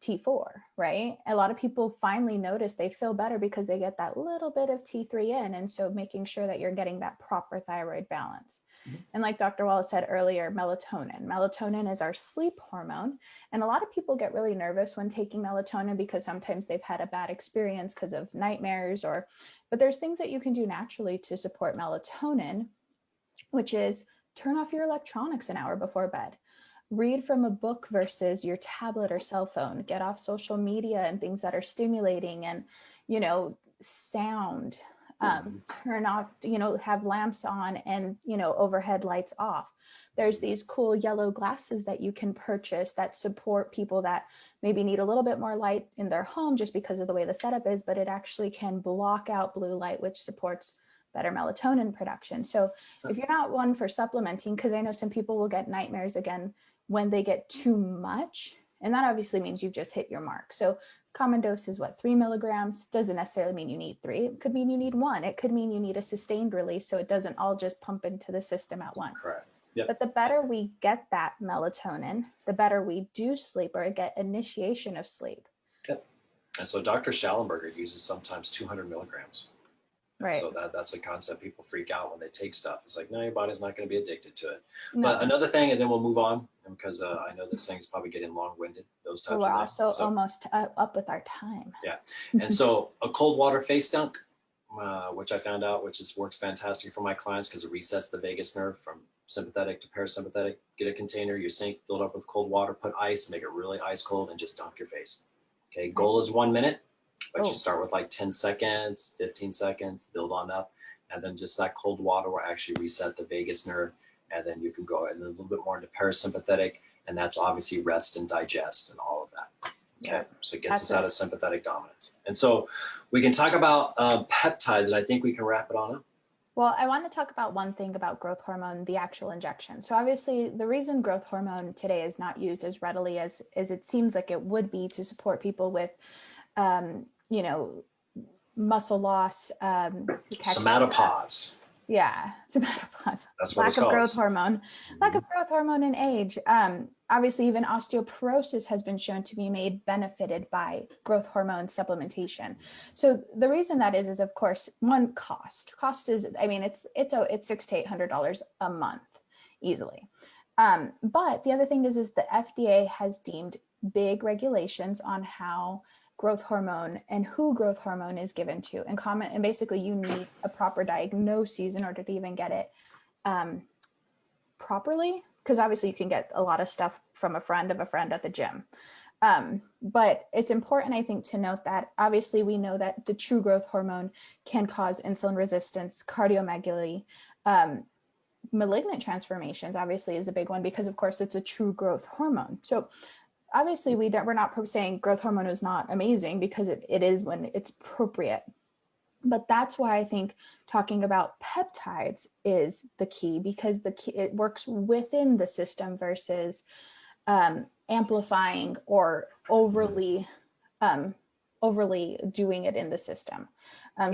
T4, right? A lot of people finally notice they feel better because they get that little bit of T3 in. And so making sure that you're getting that proper thyroid balance. And like Dr. Wallace said earlier, melatonin is our sleep hormone. And a lot of people get really nervous when taking melatonin because sometimes they've had a bad experience because of nightmares but there's things that you can do naturally to support melatonin, which is turn off your electronics an hour before bed. Read from a book versus your tablet or cell phone. Get off social media and things that are stimulating and, sound. Turn off, have lamps on and, overhead lights off. There's these cool yellow glasses that you can purchase that support people that maybe need a little bit more light in their home just because of the way the setup is, but it actually can block out blue light, which supports better melatonin production. So if you're not one for supplementing, because I know some people will get nightmares again when they get too much, and that obviously means you've just hit your mark. So common dose is 3 milligrams. Doesn't necessarily mean you need 3. It could mean you need 1. It could mean you need a sustained release so it doesn't all just pump into the system at once. Correct. Yep. But the better we get that melatonin, the better we do sleep or get initiation of sleep. Yep. And so Dr. Schallenberger uses sometimes 200 milligrams. Right. So that's a concept. People freak out when they take stuff. It's like, no, your body's not going to be addicted to it. No. But another thing, and then we'll move on, because I know this thing's probably getting long-winded, those types We're of things. also almost up with our time. Yeah. And so a cold water face dunk, which I found out, works fantastic for my clients because it resets the vagus nerve from sympathetic to parasympathetic. Get a container, your sink, fill it up with cold water, put ice, make it really ice cold, and just dunk your face. Okay, goal is 1 minute, but you start with like 10 seconds, 15 seconds, build on up, and then just that cold water will actually reset the vagus nerve, and then you can go a little bit more into parasympathetic, and that's obviously rest and digest and all of that. Okay, yeah. So it gets us out of sympathetic dominance. And so we can talk about peptides, and I think we can wrap it on up. Well, I want to talk about one thing about growth hormone, the actual injection. So obviously the reason growth hormone today is not used as readily as it seems like it would be to support people with, muscle loss. Somatopause. Yeah, somatopause. That's what lack it's of called. Growth hormone, lack of growth hormone in age. Obviously, even osteoporosis has been shown to be made benefited by growth hormone supplementation. So the reason that is of course, one, cost. Cost is, I mean, it's $600 to $800 a month easily. But the other thing is the FDA has deemed big regulations on how growth hormone and who growth hormone is given to, and basically you need a proper diagnosis in order to even get it properly, because obviously you can get a lot of stuff from a friend of a friend at the gym. But it's important, I think, to note that obviously we know that the true growth hormone can cause insulin resistance, cardiomegaly, malignant transformations obviously is a big one, because of course it's a true growth hormone. So obviously we're not saying growth hormone is not amazing, because it is when it's appropriate. But that's why I think talking about peptides is the key, because it works within the system versus amplifying or overly doing it in the system.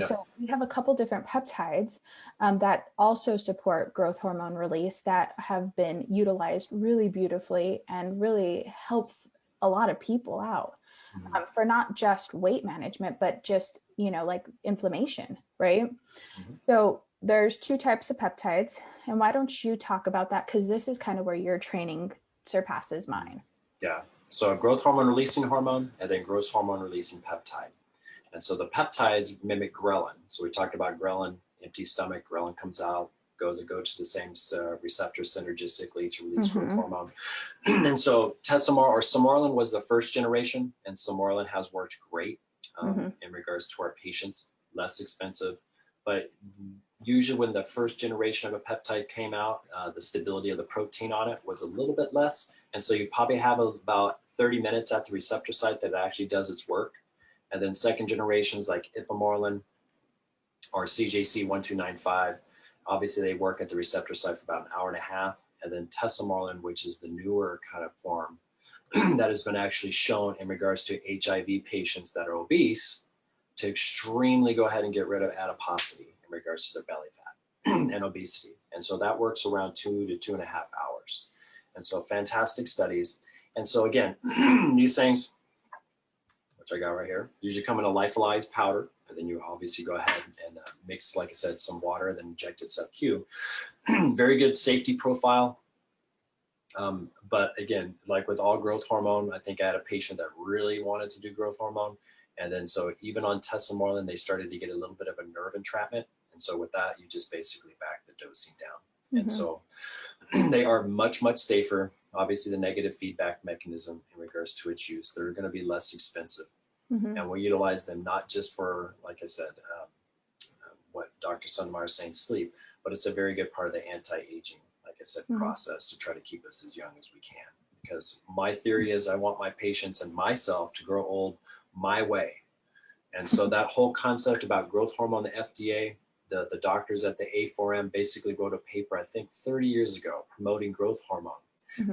So we have a couple different peptides that also support growth hormone release that have been utilized really beautifully and really help a lot of people out for not just weight management, but just, like inflammation, right? So there's two types of peptides. And why don't you talk about that? Because this is kind of where your training surpasses mine. Yeah. So a growth hormone releasing hormone and then growth hormone releasing peptide. And so the peptides mimic ghrelin. So we talked about ghrelin, empty stomach, ghrelin comes out, go to the same receptor synergistically to release growth hormone. And so Tesamor or Sermorelin was the first generation, and Sermorelin has worked great in regards to our patients, less expensive. But usually when the first generation of a peptide came out, the stability of the protein on it was a little bit less. And so you probably have about 30 minutes at the receptor site that it actually does its work. And then second generations like Ipamorelin or CJC 1295, obviously they work at the receptor site for about an hour and a half. And then Tesamorelin, which is the newer kind of form that has been actually shown in regards to HIV patients that are obese to extremely go ahead and get rid of adiposity in regards to their belly fat and obesity. And so that works around 2 to 2.5 hours. And so fantastic studies. And so again, these things, which I got right here, usually come in a lyophilized powder. And then you obviously go ahead and mix, like I said, some water, then inject it sub-Q. Very good safety profile. But again, like with all growth hormone, I think I had a patient that really wanted to do growth hormone. And then so even on Tesamorelin, they started to get a little bit of a nerve entrapment. And so with that, you just basically back the dosing down. And so they are much, much safer. Obviously, the negative feedback mechanism in regards to its use, they're going to be less expensive. And we utilize them not just for, like I said, what Dr. Sundermeyer is saying, sleep, but it's a very good part of the anti-aging, like I said, process to try to keep us as young as we can. Because my theory is I want my patients and myself to grow old my way. And so that whole concept about growth hormone, the FDA, the doctors at the A4M basically wrote a paper, I think 30 years ago, promoting growth hormone.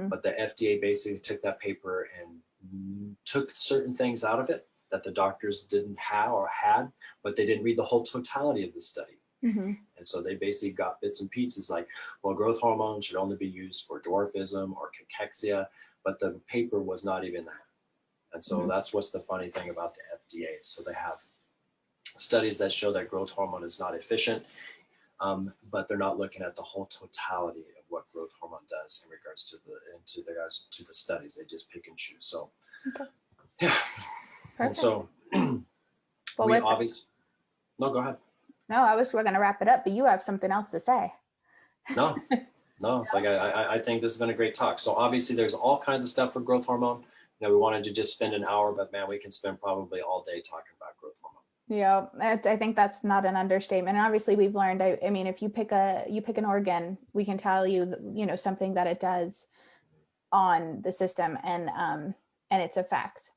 But the FDA basically took that paper and took certain things out of it that the doctors didn't have or had, but they didn't read the whole totality of the study. And so they basically got bits and pieces like, well, growth hormone should only be used for dwarfism or cachexia, but the paper was not even that. And so that's what's the funny thing about the FDA. So they have studies that show that growth hormone is not efficient, but they're not looking at the whole totality of what growth hormone does in regards to the studies. They just pick and choose. So, yeah. Perfect. And so Well, we obviously, no, go ahead. No, we're going to wrap it up, but you have something else to say. No, it's like, I think this has been a great talk. So obviously there's all kinds of stuff for growth hormone. You know, we wanted to just spend an hour, but man, we can spend probably all day talking about growth hormone. Yeah, I think that's not an understatement. And obviously we've learned, I mean, if you pick an organ, we can tell you, something that it does on the system and its effects.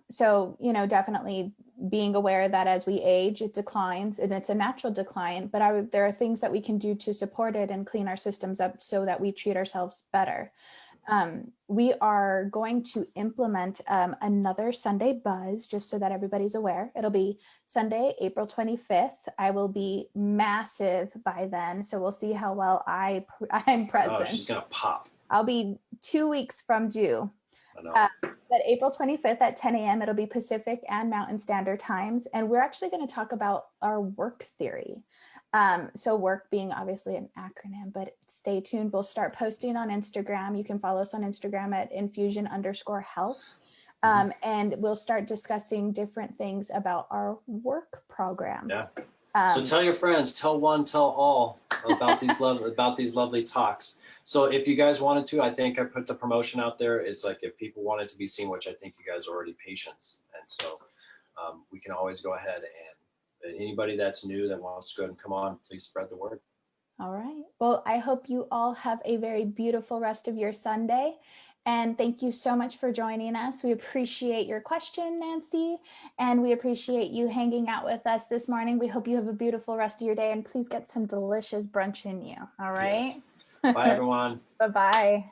So, definitely being aware that as we age, it declines, and it's a natural decline, but there are things that we can do to support it and clean our systems up so that we treat ourselves better. We are going to implement another Sunday buzz, just so that everybody's aware. It'll be Sunday, April 25th. I will be massive by then, so we'll see how well I'm present. Oh, she's gonna pop. I'll be 2 weeks from due. I know. But April 25th at 10 a.m., it'll be Pacific and Mountain Standard Times. And we're actually going to talk about our work theory. So work being obviously an acronym, but stay tuned. We'll start posting on Instagram. You can follow us on Instagram at infusion_health. And we'll start discussing different things about our work program. Yeah. So tell your friends, tell one, tell all about these lovely talks. So if you guys wanted to, I think I put the promotion out there. It's like if people wanted to be seen, which I think you guys are already patients. And so we can always go ahead and anybody that's new that wants to go ahead and come on, please spread the word. All right. Well, I hope you all have a very beautiful rest of your Sunday. And thank you so much for joining us. We appreciate your question, Nancy, and we appreciate you hanging out with us this morning. We hope you have a beautiful rest of your day, and please get some delicious brunch in you. All right. Yes. Bye, everyone. Bye-bye.